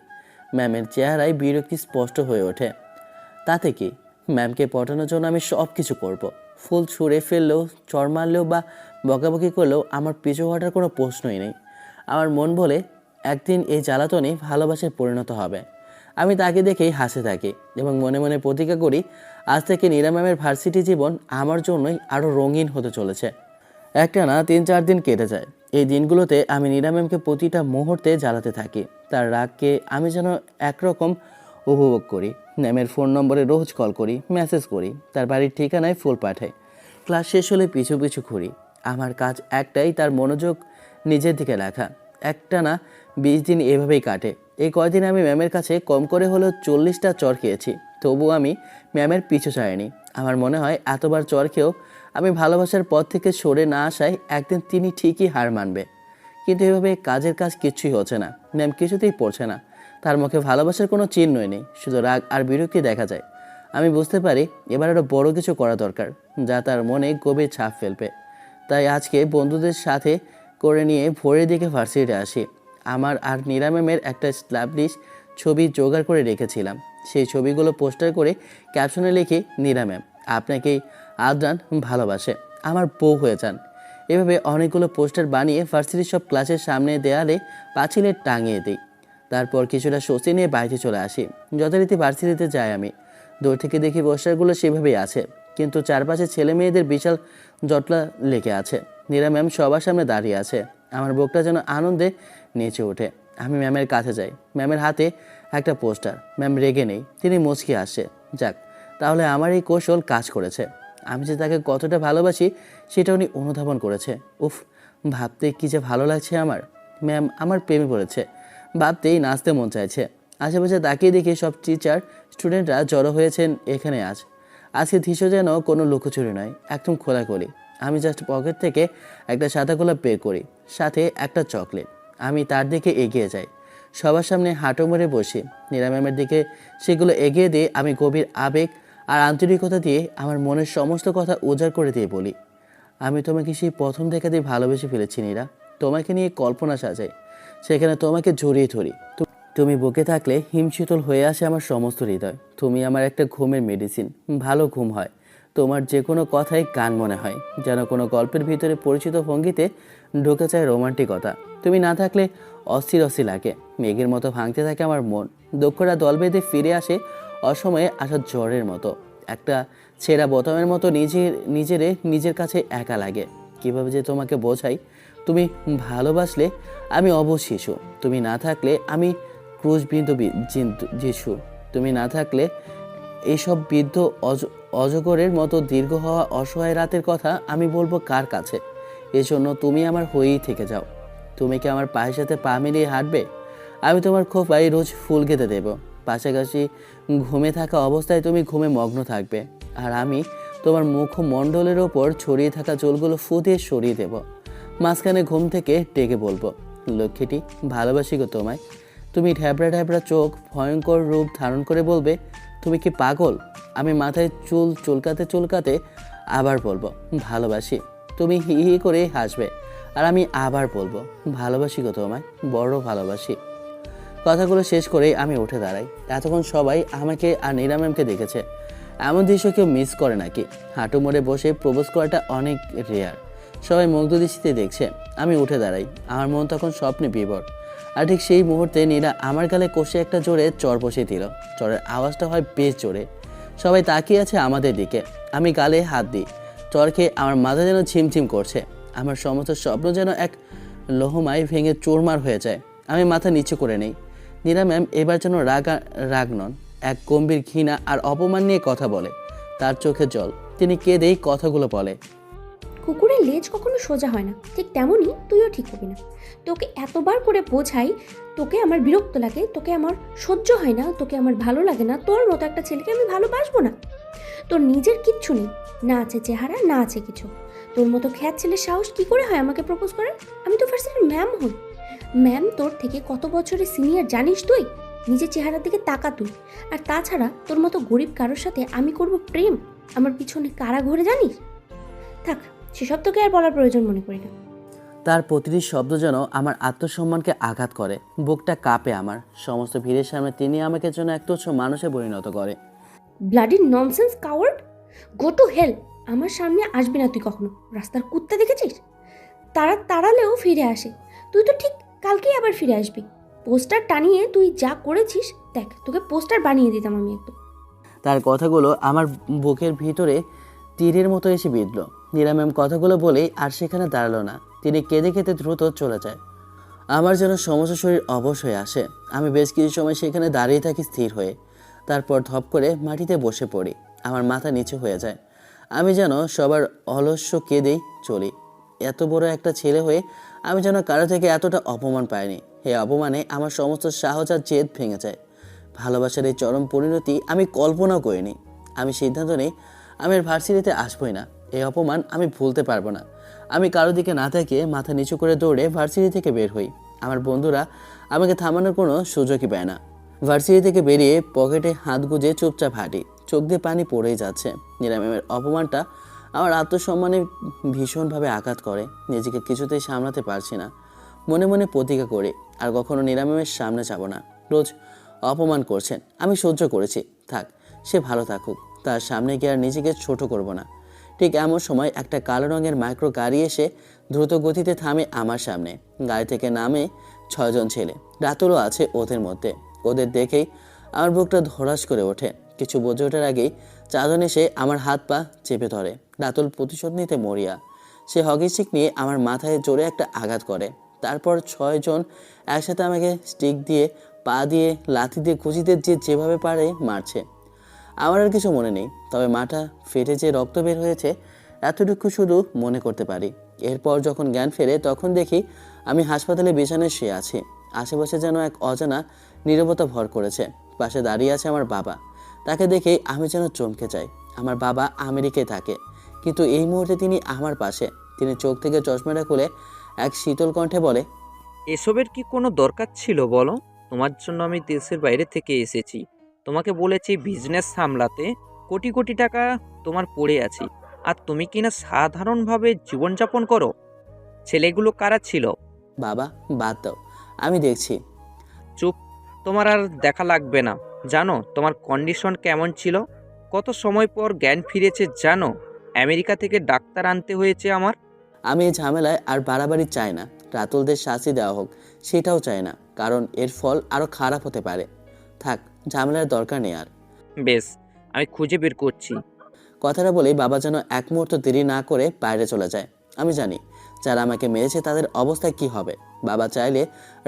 ম্যামের চেহারায় বিরক্তি স্পষ্ট হয়ে ওঠে। তাতে কি, ম্যামকে পটানোর জন্য আমি সব কিছু করব। ফুল ছুঁড়ে ফেললেও, চড় মারলেও বা বকাবকি করলেও আমার পিছু হটার কোনো প্রশ্নই নেই। আমার মন বলে একদিন এই জ্বালাতনই ভালোবাসায় পরিণত হবে। আমি তাকে দেখেই হাসতে থাকি এবং মনে মনে প্রতিজ্ঞা করি, আজ থেকে নীরা ম্যামের ভার্সিটি জীবন আমার জন্যই আরও রঙিন হতে চলেছে। একটানা 3-4 দিন কেটে যায়। এই দিনগুলোতে আমি নীরা ম্যামকে প্রতিটা মুহূর্তে জ্বালাতে থাকি। তার রাগকে আমি যেন একরকম উপভোগ করি। ম্যামের ফোন নম্বরে রোজ কল করি, মেসেজ করি, তার বাড়ির ঠিকানায় ফুল পাঠাই। ক্লাস শেষ হলে পিছু পিছু ঘুরি। আমার কাজ একটাই, তার মনোযোগ নিজের দিকে রাখা। একটানা 20 দিন এভাবেই কাটে। এই কয়দিন আমি ম্যামের কাছে কম করে হলেও 40টা চর খেয়েছি। তবুও আমি ম্যামের পিছু ছাড়িনি। আমার মনে হয় এতবার চর খেয়েও আমি ভালোবাসার পথ থেকে সরে না আসায় একদিন তিনি ঠিকই হার মানবে। কিন্তু এভাবে কাজের কাজ কিছুই হচ্ছে না। ম্যাম কিছুতেই পড়ছে না। তার মুখে ভালোবাসার কোনো চিহ্নই নেই, শুধু রাগ আর বিরক্তি দেখা যায়। আমি বুঝতে পারি এবার আরও বড় কিছু করা দরকার, যা তার মনে গভীর ছাপ ফেলবে। তাই আজকে বন্ধুদের সাথে করে নিয়ে ভোরের দিকে ভার্সিটিতে আসি। আমার আর নীরা ম্যামের একটা স্টাবলিশ ছবি জোগাড় করে রেখেছিলাম। সেই ছবিগুলো পোস্টার করে ক্যাপশনে লিখি, নীরা ম্যাম আপনাকেই আদ্রান ভালোবাসে, আমার বউ হয়ে যান। এভাবে অনেকগুলো পোস্টার বানিয়ে ভার্সিটির সব ক্লাসের সামনে দেয়ালে পাঁচিলে টাঙিয়ে দিই। তারপর কিছুটা স্বস্তি নিয়ে বাড়িতে চলে আসি। যথারীতি ভার্সিটিতে যাই আমি। দূর থেকে দেখি পোস্টারগুলো সেভাবেই আছে, কিন্তু চারপাশে ছেলে মেয়েদের বিশাল জটলা লেগে আছে। নীরা ম্যাম সবার সামনে দাঁড়িয়ে আছে। আমার বুকটা যেন আনন্দে নেচে ওঠে। আমি ম্যামের কাছে যাই। ম্যামের হাতে একটা পোস্টার। ম্যাম রেগে নেই, তিনি মুচকি আসে। যাক, তাহলে আমার এই কৌশল কাজ করেছে। আমি যে তাকে কতটা ভালোবাসি সেটা উনি অনুধাবন করেছে। উফ, ভাবতে কি যে ভালো লাগছে আমার। ম্যাম আমার প্রেমে পড়েছে, ভাবতেই নাচতে মন চাইছে। আশেপাশে তাকিয়ে দেখি সব টিচার স্টুডেন্টরা জড়ো হয়েছেন এখানে। আজকে দৃশ্য যেন কোনো লুকোচুরি নয়, একদম খোলাখুলি। আমি জাস্ট পকেট থেকে একটা সাদা গোলাপ বের করি, সাথে একটা চকলেট। আমি তার দিকে এগিয়ে যাই, সবার সামনে হাঁটু মেরে বসি। নীরা ম্যামের দিকে সেগুলো এগিয়ে দিয়ে আমি গভীর আবেগ আর আন্তরিকতা দিয়ে আমার মনের সমস্ত কথা উজাড় করে দিয়ে বলি, আমি তোমাকে সেই প্রথম দেখাতেই ভালোবেসে ফেলেছি নীরা। তোমাকে নিয়ে কল্পনা সাজাই, সেখানে তোমাকে জড়িয়ে ধরি। তুমি বুকে থাকলে হিমশীতল হয়ে আসে আমার সমস্ত হৃদয়। তুমি আমার একটা ঘুমের মেডিসিন, ভালো ঘুম হয়। তোমার যে কোনো কথাই গান মনে হয়, যেন কোনো গল্পের ভিতরে পরিচিত ভঙ্গিতে ঢুকে যায় রোমান্টিকতা। তুমি না থাকলে অস্থির অস্থির লাগে, মেঘের মতো ভাঙতে থাকে আমার মন। দক্ষরা দল বেঁধে ফিরে আসে অসময়ে আসা জ্বরের মতো, একটা ছেঁড়া বোতামের মতো নিজের কাছে একা লাগে। কীভাবে যে তোমাকে বোঝাই, তুমি ভালোবাসলে আমি অবশ শিশু, তুমি না থাকলে আমি ক্রুশবিদ্ধ যিশু। তুমি না থাকলে এইসব বৃদ্ধ অজগরের মতো দীর্ঘ হওয়া অসহায় রাতের কথা আমি বলবো কার কাছে? এজন্য তুমি আমার হয়েই থেকে যাও। তুমি কি আমার পায়ের সাথে পা মিলিয়ে হাঁটবে? আমি তোমার খোপায় রোজ ফুল খেতে দেব, পাশাপাশি ঘুমে থাকা অবস্থায় তুমি ঘুমে মগ্ন থাকবে, আর আমি তোমার মুখমণ্ডলের ওপর ছড়িয়ে থাকা চুলগুলো ফু দিয়ে সরিয়ে দেব। মাঝখানে ঘুম থেকে ডেকে বলবো, লক্ষ্মীটি ভালোবাসি গো তোমায়। তুমি ঢ্যাবড়া ঢ্যাবড়া চোখ ভয়ঙ্কর রূপ ধারণ করে বলবে, তুমি কি পাগল? আমি মাথায় চুল চুলকাতে চুলকাতে আবার বলবো, ভালোবাসি। তুমি হি হি করে হাসবে, আর আমি আবার বলবো, ভালোবাসি গো তোমায়, বড় ভালোবাসি। কথাগুলো শেষ করেই আমি উঠে দাঁড়াই। এতক্ষণ সবাই আমাকে আর নীরা ম্যামকে দেখেছে। এমন দৃশ্য কেউ মিস করে নাকি? হাঁটু মোড়ে বসে প্রপোজ করাটা অনেক রেয়ার। সবাই মুগ্ধ দৃষ্টিতে দেখছে। আমি উঠে দাঁড়াই। আমার মন তখন স্বপ্নে বিভোর। আর ঠিক সেই মুহূর্তে নীরা আমার গালে কষে একটা জোরে চড় বসিয়ে দিল। চড়ের আওয়াজটা হয় বেশ জোরে। সবাই তাকিয়ে আছে আমাদের দিকে। আমি গালে হাত দিই। চড় খেয়ে আমার মাথা যেন ঝিমঝিম করছে। আমার সমস্ত স্বপ্ন যেন এক লোহমায় ভেঙে চোরমার হয়ে যায়। আমি মাথা নিচু করে নেই। নীরা ম্যাম এবার যেন রাগ নন, এক গম্ভীর ঘৃণা আর অপমান নিয়ে কথা বলে। তার চোখে জল। তিনি কেঁদেই কথাগুলো বলে, কুকুরের লেজ কখনো সোজা হয় না, ঠিক তেমনই তুইও ঠিক হবি না। তোকে এতবার করে বোঝাই, তোকে আমার বিরক্ত লাগে, তোকে আমার সহ্য হয় না, তোকে আমার ভালো লাগে না। তোর মতো একটা ছেলেকে আমি ভালোবাসবো না। তোর নিজের কিচ্ছু নেই, না আছে চেহারা, না আছে কিছু। তোর মতো খ্যাত ছেলের সাহস কি করে হয় আমাকে প্রপোজ করার? আমি তো ভার্সিটির ম্যাম হই। ম্যাম তোর থেকে কত বছরের সিনিয়র জানিস তুই? নিজের চেহারার দিকে তাকা তুই। আর তাছাড়া তোর মতো গরিব কারোর সাথে আমি করব প্রেম? আমার পিছনে কারা ঘোরে জানিস? থাক, সেসব তোকে আর বলার প্রয়োজন মনে করি না। তার প্রতিটি শব্দ যেন আমার আত্মসম্মানকে আঘাত করে। বুকটা কাঁপে আমার। সমস্ত ভিড়ের সামনে তিনি আমাকে যেন এক তুচ্ছ মানুষে পরিণত করে। Bloody nonsense coward, go to hell. আমার সামনে আসবি না তুই কখনো। রাস্তার কুত্তা দেখেছিস? তারা তাড়ালেও ফিরে আসে। তুই তো ঠিক কালকেই আবার ফিরে আসবি। পোস্টার টানিয়ে তুই যা করেছিস, দেখ তোকে পোস্টার বানিয়ে দিতাম আমি একদম। তার কথাগুলো আমার বুকের ভিতরে তীরের মতো এসে বিঁধল। নীরা ম্যাম কথাগুলো বলেই আর সেখানে দাঁড়ালো না। তিনি কেঁদে কেঁদে দ্রুত চলে যায়। আমার যেন সমস্ত শরীর অবশ হয়ে আসে। আমি বেশ কিছু সময় সেখানে দাঁড়িয়ে থাকি স্থির হয়ে। তারপর ধপ করে মাটিতে বসে পড়ি। আমার মাথা নিচু হয়ে যায়। আমি যেন সবার অলস্য কেঁদেই চলি। এত বড় একটা ছেলে হয়ে আমি যেন কারো থেকে এতটা অপমান পাইনি। এই অপমানে আমার সমস্ত সাহস আর জেদ ভেঙে যায়। ভালোবাসার এই চরম পরিণতি আমি কল্পনাও করিনি। আমি সিদ্ধান্ত নিই আমি আর ভার্সিটিতে আসবই না। এই অপমান আমি ভুলতে পারবো না। আমি কারো দিকে না তাকিয়ে মাথা নিচু করে দৌড়ে ভার্সিটি থেকে বের হই। আমার বন্ধুরা আমাকে থামানোর কোনো সুযোগই পায় না। ভার্সিটি থেকে বেরিয়ে পকেটে হাত গুজে চুপচাপ হাঁটি। চোখ দিয়ে পানি পড়েই যাচ্ছে। নীরা ম্যামের অপমানটা আমার আত্মসম্মানে ভীষণভাবে আঘাত করে। নিজেকে কিছুতেই সামলাতে পারছি না। মনে মনে প্রতিজ্ঞা করি আর কখনো নীরা ম্যামের সামনে যাব না। রোজ অপমান করছেন, আমি সহ্য করেছি, থাক, সে ভালো থাকুক। তার সামনে গিয়ে আর নিজেকে ছোট করব না। ঠিক এমন সময় একটা কালো রঙের মাইক্রো গাড়ি এসে দ্রুত গতিতে থামে আমার সামনে। গাড়ি থেকে নামে 6 জন ছেলে। রাতুলও আছে ওদের মধ্যে। ওদের দেখেই আমার বুকটা ধড়াস করে ওঠে। কিছু বোঝে ওঠার আগেই 4 জন এসে আমার হাত পা চেপে ধরে। রাতুল প্রতিশোধ নিতে মরিয়া। সে হকি স্টিক নিয়ে আমার মাথায় জোরে একটা আঘাত করে। তারপর 6 জন একসাথে আমাকে স্টিক দিয়ে, পা দিয়ে, লাথি দিয়ে, কুচিতে যেভাবে পারে মারছে। আমার আর কিছু মনে নেই, তবে মাথা ফেটে যে রক্ত বের হয়েছে এতটুকু শুধু মনে করতে পারি। এরপর যখন জ্ঞান ফেরে তখন দেখি আমি হাসপাতালে বিছানায় শুয়ে আছি। আশেপাশে যেন এক অজানা নীরবতা ভর করেছে। পাশে দাঁড়িয়ে আছে আমার বাবা। তাকে দেখেই আমি যেন চমকে যাই। আমার বাবা আমেরিকায় থাকে, কিন্তু এই মুহূর্তে তিনি আমার পাশে। তিনি চোখ থেকে চশমাটা খুলে এক শীতল কণ্ঠে বলে, এসবের কি কোনো দরকার ছিল বলো? তোমার জন্য আমি দেশের বাইরে থেকে এসেছি। তোমাকে বলেছি বিজনেস সামলাতে, কোটি কোটি টাকা তোমার পড়ে আছে, আর তুমি কিনা সাধারণভাবে জীবনযাপন করো। ছেলেগুলো কারা ছিল? বাবা বাদ দাও, আমি দেখছি। চুপ, তোমার আর দেখা লাগবে না। জানো তোমার কন্ডিশন কেমন ছিল? কত সময় পর জ্ঞান ফিরেছে জানো? আমেরিকা থেকে ডাক্তার আনতে হয়েছে আমার। আমি এই ঝামেলায় আর বাড়াবাড়ি চাই না। রাতুলদের শাস্তি দেওয়া হোক সেটাও চাই না, কারণ এর ফল আরও খারাপ হতে পারে। থাক, ঝামেলার দরকার নেই আর। বেশ, আমি খুঁজে বের করছি। কথাটা বলেই বাবা যেন এক মুহূর্ত দেরি না করে বাইরে চলে যায়। আমি জানি যারা আমাকে মেরেছে তাদের অবস্থায় কি হবে। বাবা চাইলে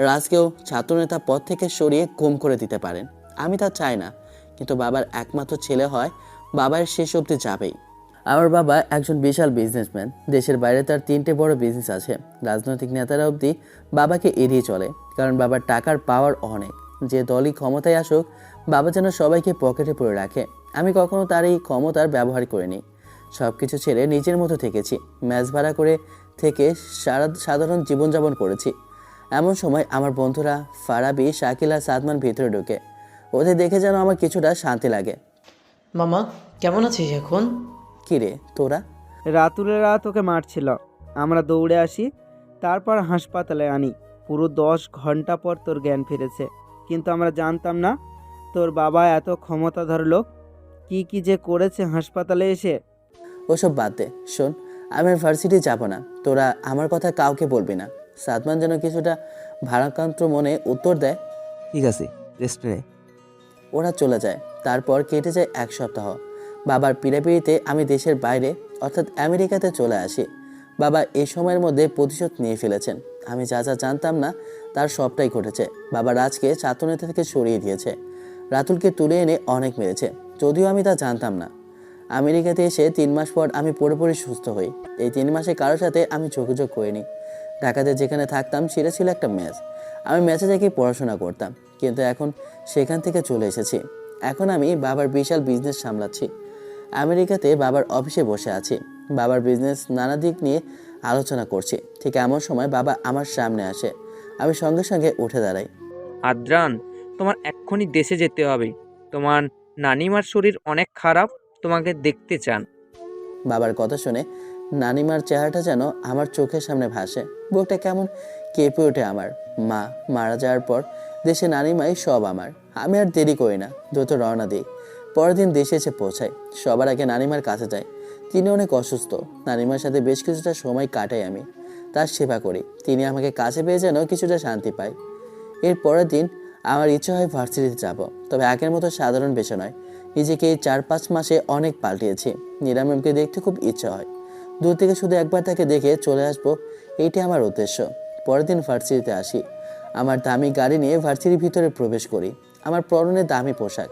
রাজকেও ছাত্রনেতা পদ থেকে সরিয়ে গুম করে দিতে পারেন। আমি তা চাই না, কিন্তু বাবার একমাত্র ছেলে হয়, বাবার শেষ অবধি যাবেই। আমার বাবা একজন বিশাল বিজনেসম্যান। দেশের বাইরে তার 3টে বড় বিজনেস আছে। রাজনৈতিক নেতারা অবধি বাবাকে এড়িয়ে চলে, কারণ বাবার টাকার পাওয়ার অনেক। যে দলই ক্ষমতায় আসুক, বাবা যেন সবাইকে পকেটে পুরে রাখে। আমি কখনো তার এই ক্ষমতার ব্যবহার করিনি। সব কিছু ছেড়ে নিজের মতো থেকেছি। ম্যাচ ভাড়া করে থেকে সাধারণ জীবনযাপন করেছি। এমন সময় আমার বন্ধুরা ফারাবি, শাকিল আর সাদমান ভিতরে ঢোকে। ওদের দেখে যেন আমার কিছুটা শান্তি লাগে। মামা কেমন আছিস এখন? কিরে তোরা? রাতুলেরা তোকে মারছিল, আমরা দৌড়ে আসি, তারপর হাসপাতালে আনি। পুরো 10 ঘন্টা পর তোর জ্ঞান ফিরেছে, কিন্তু আমরা জানতাম না তোর বাবা এত ক্ষমতাধর লোক। কি যে করেছে হাসপাতালে এসে। ওসব বাদ দে। শোন, আমি আর ভার্সিটি যাব না। তোরা আমার কথা কাউকে বলবি না। সাদমান যেন কিছুটা ভারাক্রান্ত মনে উত্তর দেয়, ঠিক আছে, রেস্ট নে। ওরা চলে যায়। তারপর কেটে যায় 1 সপ্তাহ। বাবার পিড়াপিড়িতে আমি দেশের বাইরে অর্থাৎ আমেরিকাতে চলে আসি। বাবা এই সময়ের মধ্যে প্রতিশোধ নিয়ে ফেলেছেন। আমি যা যা জানতাম না তার সবটাই ঘটেছে। বাবা রাজকে ছাত্রনেতা থেকে সরিয়ে দিয়েছে, রাতুলকে তুলে এনে অনেক মেরেছে, যদিও আমি তা জানতাম না। আমেরিকাতে এসে 3 মাস পর আমি পুরোপুরি সুস্থ হই। এই 3 মাসে কারোর সাথে আমি যোগাযোগ করিনি। ঢাকাতে যেখানে থাকতাম সেটা ছিল একটা মেস। আমি মেসে থেকে পড়াশোনা করতাম, কিন্তু এখন সেখান থেকে চলে এসেছি। এখন আমি বাবার বিশাল বিজনেস সামলাচ্ছি। আমেরিকাতে বাবার অফিসে বসে আছি। বাবার বিজনেস নানা দিক নিয়ে আলোচনা করছি। ঠিক এমন সময় বাবা আমার সামনে আসে। আমি সঙ্গে সঙ্গে উঠে দাঁড়াই। আদ্রান, তোমার এক্ষুনি দেশে যেতে হবে। তোমার নানিমার শরীর অনেক খারাপ, তোমাকে দেখতে চান। বাবার কথা শুনে নানিমার চেহারাটা যেন আমার চোখের সামনে ভাসে। বুকটা কেমন কেঁপে ওঠে আমার। মা মারা যাওয়ার পর দেশে নানিমাই সব আমার। আমি আর দেরি করি না, দ্রুত রওনা দিই। পরের দিন দেশে এসে পৌঁছাই। সবার আগে নানিমার কাছে যাই। তিনি অনেক অসুস্থ। নানিমার সাথে বেশ কিছুটা সময় কাটাই আমি। তার সেবা করি। তিনি আমাকে কাছে পেয়ে যেন কিছুটা শান্তি পায়। এর পরের দিন আমার ইচ্ছা হয় ভার্সিটিতে যাব, তবে আগের মতো সাধারণ বেছে নয়। নিজেকে এই 4-5 মাসে অনেক পাল্টিয়েছি। নীরা ম্যামকে দেখতে খুব ইচ্ছা হয়। দূর থেকে শুধু একবার তাকে দেখে চলে আসবো, এইটাই আমার উদ্দেশ্য। পরের দিন ভার্সিটিতে আসি। আমার দামি গাড়ি নিয়ে ভার্সিটির ভিতরে প্রবেশ করি। আমার পরনে দামি পোশাক।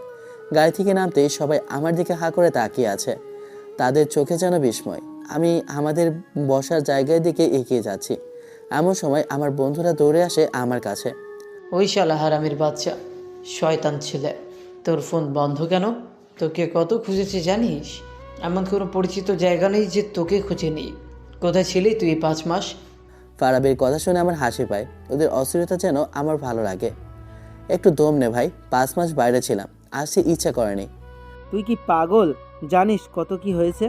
গাড়ি থেকে নামতেই সবাই আমার দিকে হাঁ করে তাকিয়ে আছে। তাদের চোখে যেন বিস্ময়। আমি আমাদের বসার জায়গার দিকে এগিয়ে যাচ্ছি। এমন সময় আমার বন্ধুরা দৌড়ে আসে আমার কাছে। ওই শালা হারামির বাচ্চা, শয়তান ছেলে, তোর ফোন বন্ধ কেন? তোকে কত খুঁজেছি জানিস? এমন কোনো পরিচিত জায়গা নেই যে তোকে খুঁজে নিই। কোথায় ছিলি তুই 5 মাস? ফারাবের কথা শুনে আমার হাসি পায়। ওদের অস্থিরতা যেন আমার ভালো লাগে। একটু দম নে ভাই, 5 মাস বাইরে ছিলাম, আসতে ইচ্ছা করেনি। তুই কি পাগল? জানিস কত কি হয়েছে?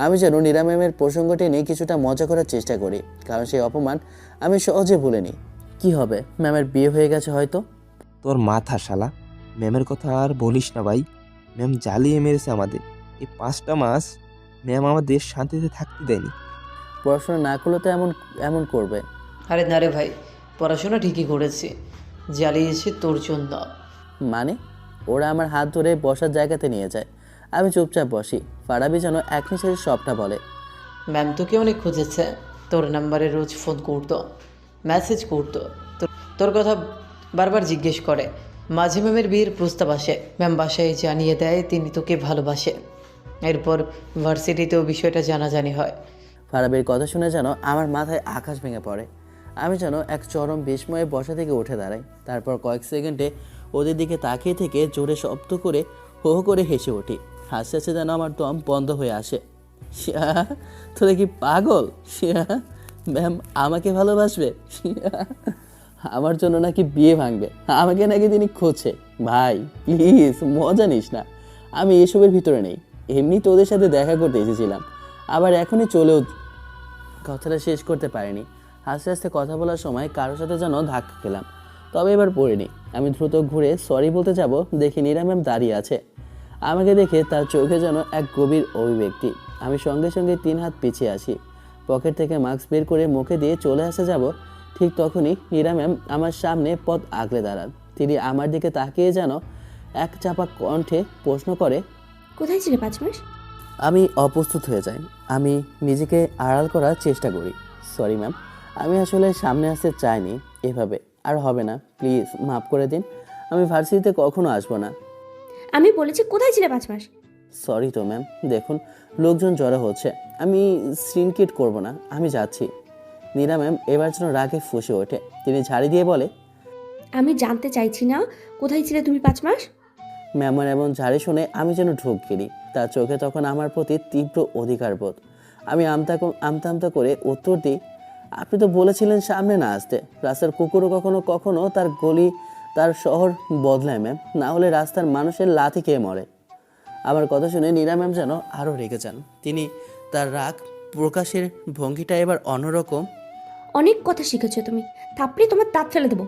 আমি যেন নীরা ম্যামের প্রসঙ্গটি নিয়ে কিছুটা মজা করার চেষ্টা করি, কারণ সেই অপমান আমি সহজে ভুলিনি। কি হবে, ম্যামের বিয়ে হয়ে গেছে হয়তো। তোর মাথা শালা, ম্যামের কথা আর বলিস না ভাই। ম্যাম জ্বালিয়ে মেরেছে আমাদের। এই 5টা মাস ম্যাম আমাদের শান্তিতে থাকতে দেয়নি। পড়াশোনা না করলে তো এমন এমন করবে। আরে না রে ভাই, পড়াশোনা ঠিকই করেছি, জ্বালিয়েছে তোর জন্য। মানে? ওরা আমার হাত ধরে বসার জায়গাতে নিয়ে যায়। আমি চুপচাপ বসি। ফারাবি যেন এক নিঃশ্বাসে সবটা বলে। ম্যাম তোকে অনেক খুঁজেছে, তোর নাম্বারে রোজ ফোন করতো, মেসেজ করতো, তোর কথা বারবার জিজ্ঞেস করে। মাঝে ম্যামের বিয়ের প্রস্তাব আসে, ম্যাম বাসায় জানিয়ে দেয় তিনি তোকে ভালোবাসে। এরপর ভার্সিটিতেও বিষয়টা জানাজানি হয়। ফারাবির কথা শুনে যেন আমার মাথায় আকাশ ভেঙে পড়ে। আমি যেন এক চরম বিস্ময়ে বসা থেকে উঠে দাঁড়াই। তারপর কয়েক সেকেন্ডে ওদের দিকে তাকিয়ে থেকে জোরে শব্দ করে হো হো করে হেসে উঠি। হাসতে হাসতে যেন আমার দম বন্ধ হয়ে আসে। শিয়া, তোরা কি পাগল? শিয়া, ম্যাম আমাকে ভালোবাসবে? শিয়া, আমার জন্য নাকি বিয়ে ভাঙবে, আমাকে নাকি তিনি খোঁজে। ভাই প্লিজ মজা নিস না, আমি এসবের ভিতরে নেই। এমনি তোদের সাথে দেখা করতে এসেছিলাম, আবার এখনই চলেও। কথাটা শেষ করতে পারিনি। আস্তে আস্তে কথা বলার সময় কারোর সাথে যেন ধাক্কা খেলাম, তবে এবার পড়িনি। আমি দ্রুত ঘুরে সরি বলতে যাব, দেখি নীরা ম্যাম দাঁড়িয়ে আছে। আমাকে দেখে তার চোখে যেন এক গভীর অভিব্যক্তি। আমি সঙ্গে সঙ্গে 3 হাত পিছিয়ে আসি। পকেট থেকে মাস্ক বের করে মুখে দিয়ে চলে আসতে যাব, ঠিক তখনই নীরা ম্যাম আমার সামনে পথ আগলে দাঁড়ান। তিনি আমার দিকে তাকিয়ে যেন এক চাপা কণ্ঠে প্রশ্ন করে, কোথায় ছিলে 5 মাস? আমি অপ্রস্তুত হয়ে যাই। আমি নিজেকে আড়াল করার চেষ্টা করি। সরি ম্যাম, আমি আসলে সামনে আসতে চাইনি। এভাবে আর হবে না, প্লিজ মাফ করে দিন। আমি ভার্সিটিতে কখনো আসবো না। আমি বলেছি কোথায় ছিলে 5 মাস? সরি তো ম্যাম, দেখুন লোকজন জড়ো হচ্ছে, আমি সিনকেট করব না, আমি যাচ্ছি। নীরা ম্যাম এবার যেন রাগে ফুঁসে ওঠে। তিনি ঝাড়ি দিয়ে বলে, আমি জানতে চাইছি না কোথায় ছিলে তুমি 5 মাস। ম্যামের এমন ঝাড়ি শুনে আমি যেন ঢোক গেলি। তার চোখে তখন আমার প্রতি তীব্র অধিকার বোধ। আমি আমতা আমতা করে উত্তর দিই, আপনি তো বলেছিলেন সামনে না আসতে। রাস্তার কুকুরও কখনো কখনো তার গলি তার শহর বদলায় ম্যাম, না হলে রাস্তার মানুষের লাথি খেয়ে মরে। আমার কথা শুনে নীরা ম্যাম যেন আরও রেগে যান। তিনি তার রাগ প্রকাশের ভঙ্গিটা এবার অন্যরকম। অনেক কথা শিখেছো তুমি, থাপড়ে তোমার দাঁত ফেলে দেবো।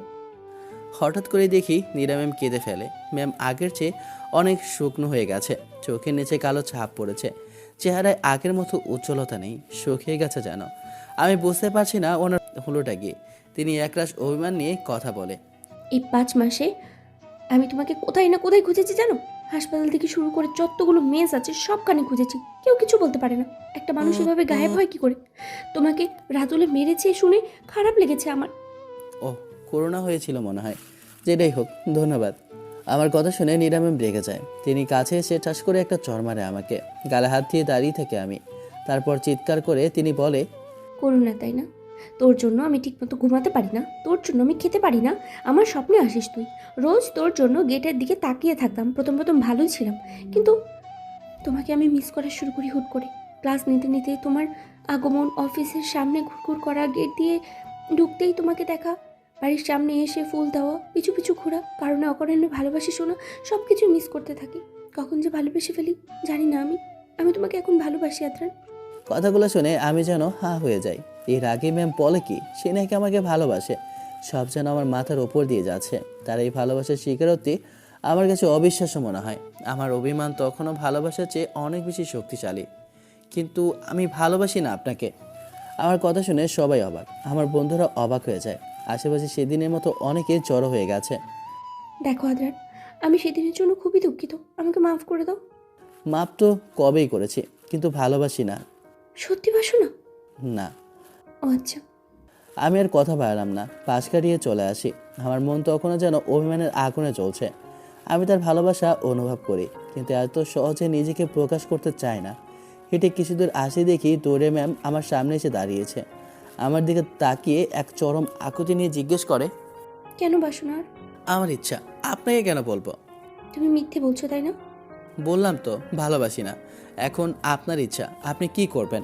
হঠাৎ করে দেখি নীরা ম্যাম কেঁদে ফেলে। ম্যাম আগের চেয়ে অনেক শুকনো হয়ে গেছে, চোখের নিচে কালো ছাপ পড়েছে, চেহারায় আগের মতো উজ্জ্বলতা নেই, শুকিয়ে গেছে যেন। আমি বুঝতে পারছি না ওনার হলোটা গিয়ে। তিনি একরাশ অভিমান নিয়ে কথা বলে, এই 5 মাসে আমি তোমাকে কোথায় না কোথায় খুঁজেছি জানো। হাসপাতাল থেকে শুরু করে যতগুলো মেস আছে সবখানে খুঁজেছি, কেউ কিছু বলতে পারে না। একটা মানুষ এভাবে গায়েব হয় কি করে? তোমাকে রাতুলে মেরেছে শুনে খারাপ লেগেছে আমার। ও করোনা হয়েছিল মনে হয়, যেটাই হোক ধন্যবাদ। আমার কথা শুনে নীরা ম্যাম রেগে যায়। তিনি কাছে এসে ঠাস করে একটা চড় মারে আমাকে। গালে হাত দিয়ে দাঁড়িয়ে থাকে আমি। তারপর চিৎকার করে তিনি বলে, করুণা তাই না? তোর জন্য আমি ঠিকমতো ঘুমাতে পারি না, তোর জন্য আমি খেতে পারি না, আমার স্বপ্নে আসিস তুই। রোজ তোর জন্য গেটের দিকে তাকিয়ে থাকতাম। প্রথম প্রথম ভালোই ছিলাম, কিন্তু তোমাকে আমি মিস করা শুরু করি হুট করে। ক্লাস নিতে নিতে তোমার আগমন, অফিসের সামনে ঘুরঘুর করা, গেট দিয়ে ঢুকতেই তোমাকে দেখা, বাড়ির সামনে এসে ফুল দেওয়া, পিছু পিছু ঘোরা, কারণে অকারণে ভালোবাসি শোনা, সব কিছু মিস করতে থাকি। কখন যে ভালোবেসে ফেলি জানি না। আমি তোমাকে এখন ভালোবাসি আদ্রান। কথাগুলো শুনে আমি যেন হা হয়ে যাই। এর আগে ম্যাম বলে কি সে নাকি আমাকে ভালোবাসে, সব যেন আমার মাথার ওপর দিয়ে যাচ্ছে। তার এই ভালোবাসার স্বীকারোক্তি আমার কাছে অবিশ্বাস্য মনে হয়। আমার অভিমান তখনও ভালোবাসার চেয়ে অনেক বেশি শক্তিশালী। কিন্তু আমি ভালোবাসি না আপনাকে। আমার কথা শুনে সবাই অবাক, আমার বন্ধুরা অবাক হয়ে যায়। আশেপাশে সেদিনের মতো অনেকে জড়ো হয়ে গেছে। দেখো আদ্রান, আমি সেদিনের জন্য খুবই দুঃখিত, আমাকে মাফ করে দাও। মাপ তো কবেই করেছি, কিন্তু ভালোবাসি না। সত্যি বাসো না? না। ও আচ্ছা। আমি আর কথা বাড়ালাম না, পাশ কাটিয়ে চলে আসি। আমার মন তখনও যেন অভিমানের আগুনে চলছে। আমি তার ভালোবাসা অনুভব করি, কিন্তু এত সহজে নিজেকে প্রকাশ করতে চাই না। হেঁটে কিছু দূর আসি দেখি দৌড়ে ম্যাম আমার সামনে এসে দাঁড়িয়েছে। আমার দিকে তাকিয়ে এক চরম আকুতি নিয়ে জিজ্ঞেস করে, কেন বাসো না আর? আমার ইচ্ছা, আপনাকে কেন বলবো? তুমি মিথ্যে বলছো তাই না? বললাম তো ভালোবাসি না। এখন আপনার ইচ্ছা, আপনি কি করবেন?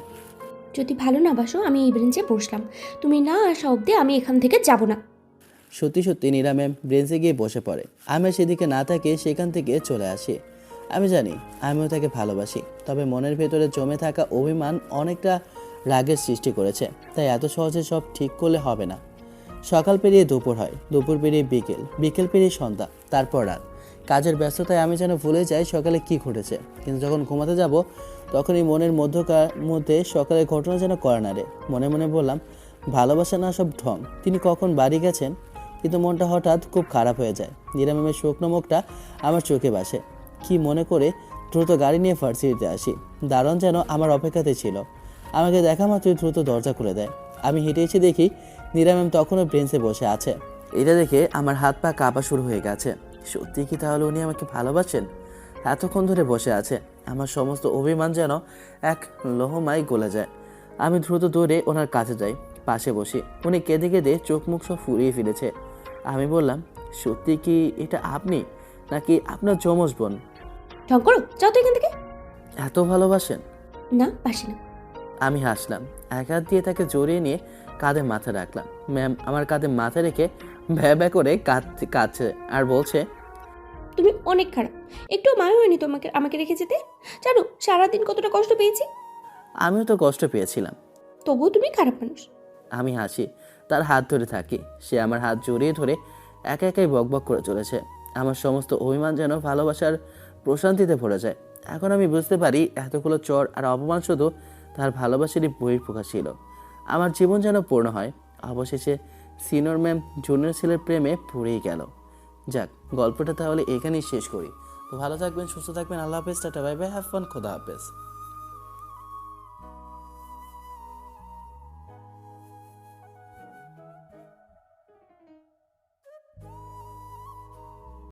যদি ভালো না বাসো আমি এই বেঞ্চে বসলাম, তুমি না আসা অবধি আমি এখান থেকে যাব না। সত্যি সত্যি নীরা ম্যাম ব্রেঞ্চে গিয়ে বসে পড়ে। আমি সেদিকে না তাকিয়ে সেখান থেকে চলে আসি। আমি জানি আমিও তাকে ভালোবাসি, তবে মনের ভেতরে জমে থাকা অভিমান অনেকটা রাগের সৃষ্টি করেছে। তাই এত সহজে সব ঠিক করলে হবে না। সকাল পেরিয়ে দুপুর হয়, দুপুর পেরিয়ে বিকেল, বিকেল পেরিয়ে সন্ধ্যা, তারপর রাত। কাজের ব্যস্ততায় আমি যেন ভুলে যাই সকালে কি ঘটেছে। কিন্তু যখন ঘুমাতে যাব তখনই মনের মধ্যে সকালের ঘটনা যেন করে না রে। মনে মনে বললাম, ভালোবাসা না সব ঢং। তিনি কখন বাড়ি গেছেন, কিন্তু মনটা হঠাৎ খুব খারাপ হয়ে যায়। নীরা ম্যামের শুকনো মুখটা আমার চোখে ভাসে। কি মনে করে দ্রুত গাড়ি নিয়ে ভার্সিটিতে আসি। দারোয়ান যেন আমার অপেক্ষাতে ছিল। আমাকে দেখা মাত্রই দ্রুত দরজা খুলে দেয়। আমি হেঁটে এসে দেখি নীরা ম্যাম তখনও বেঞ্চে বসে আছে। এটা দেখে আমার হাত পা কাঁপা শুরু হয়ে গেছে। সত্যি কি তাহলে উনি আমাকে ভালোবাসেন? এতক্ষণ ধরে বসে আছে। আমার সমস্ত অভিমান যেন এক লোহমায় গলে যায়। আমি দ্রুত দৌড়ে ওনার কাছে যাই, পাশে বসি। উনি কেঁদে কেঁদে চোখ মুখ সব ফুরিয়ে ফেলেছে। আমি বললাম, সত্যি কি এটা আপনি, নাকি আপনার যমজ বোন? ঢং করো, যাও তো এখান থেকে। এত ভালোবাসেন? না, বাসি না। আমি হাসলাম। এক হাত দিয়ে তাকে জড়িয়ে নিয়ে কাঁধে মাথা রাখলাম। ম্যাম আমার কাঁধে মাথা রেখে ভ্যা করে কাঁদছে আর বলছে, তুমি অনেক খারাপ, একটু মায় হয়নি তোমাকে আমাকে রেখে যেতে। জানো সারাদিন কতটা কষ্ট পেয়েছি। আমিও তো কষ্ট পেয়েছিলাম। তবুও তুমি খারাপ মানুষ। আমি হাসি, তার হাত ধরে থাকি। সে আমার হাত জড়িয়ে ধরে একা একাই বকবক করে চলেছে। আমার সমস্ত অভিমান যেন ভালোবাসার প্রশান্তিতে ভরে যায়। এখন আমি বুঝতে পারি এতগুলো চড় আর অপমান শুধু তার ভালোবাসারই বহিঃপ্রকাশ ছিল। আমার জীবন যেন পূর্ণ হয়। অবশেষে সিনিয়র ম্যাম জুনিয়র ছেলের প্রেমে পড়েই গেল। যাক, গল্পটা তাহলে এখানেই শেষ করি। তো ভালো থাকবেন, সুস্থ থাকবেন। আল্লাহ হাফেজ, tata, bye bye, have fun, খোদা হাফেজ।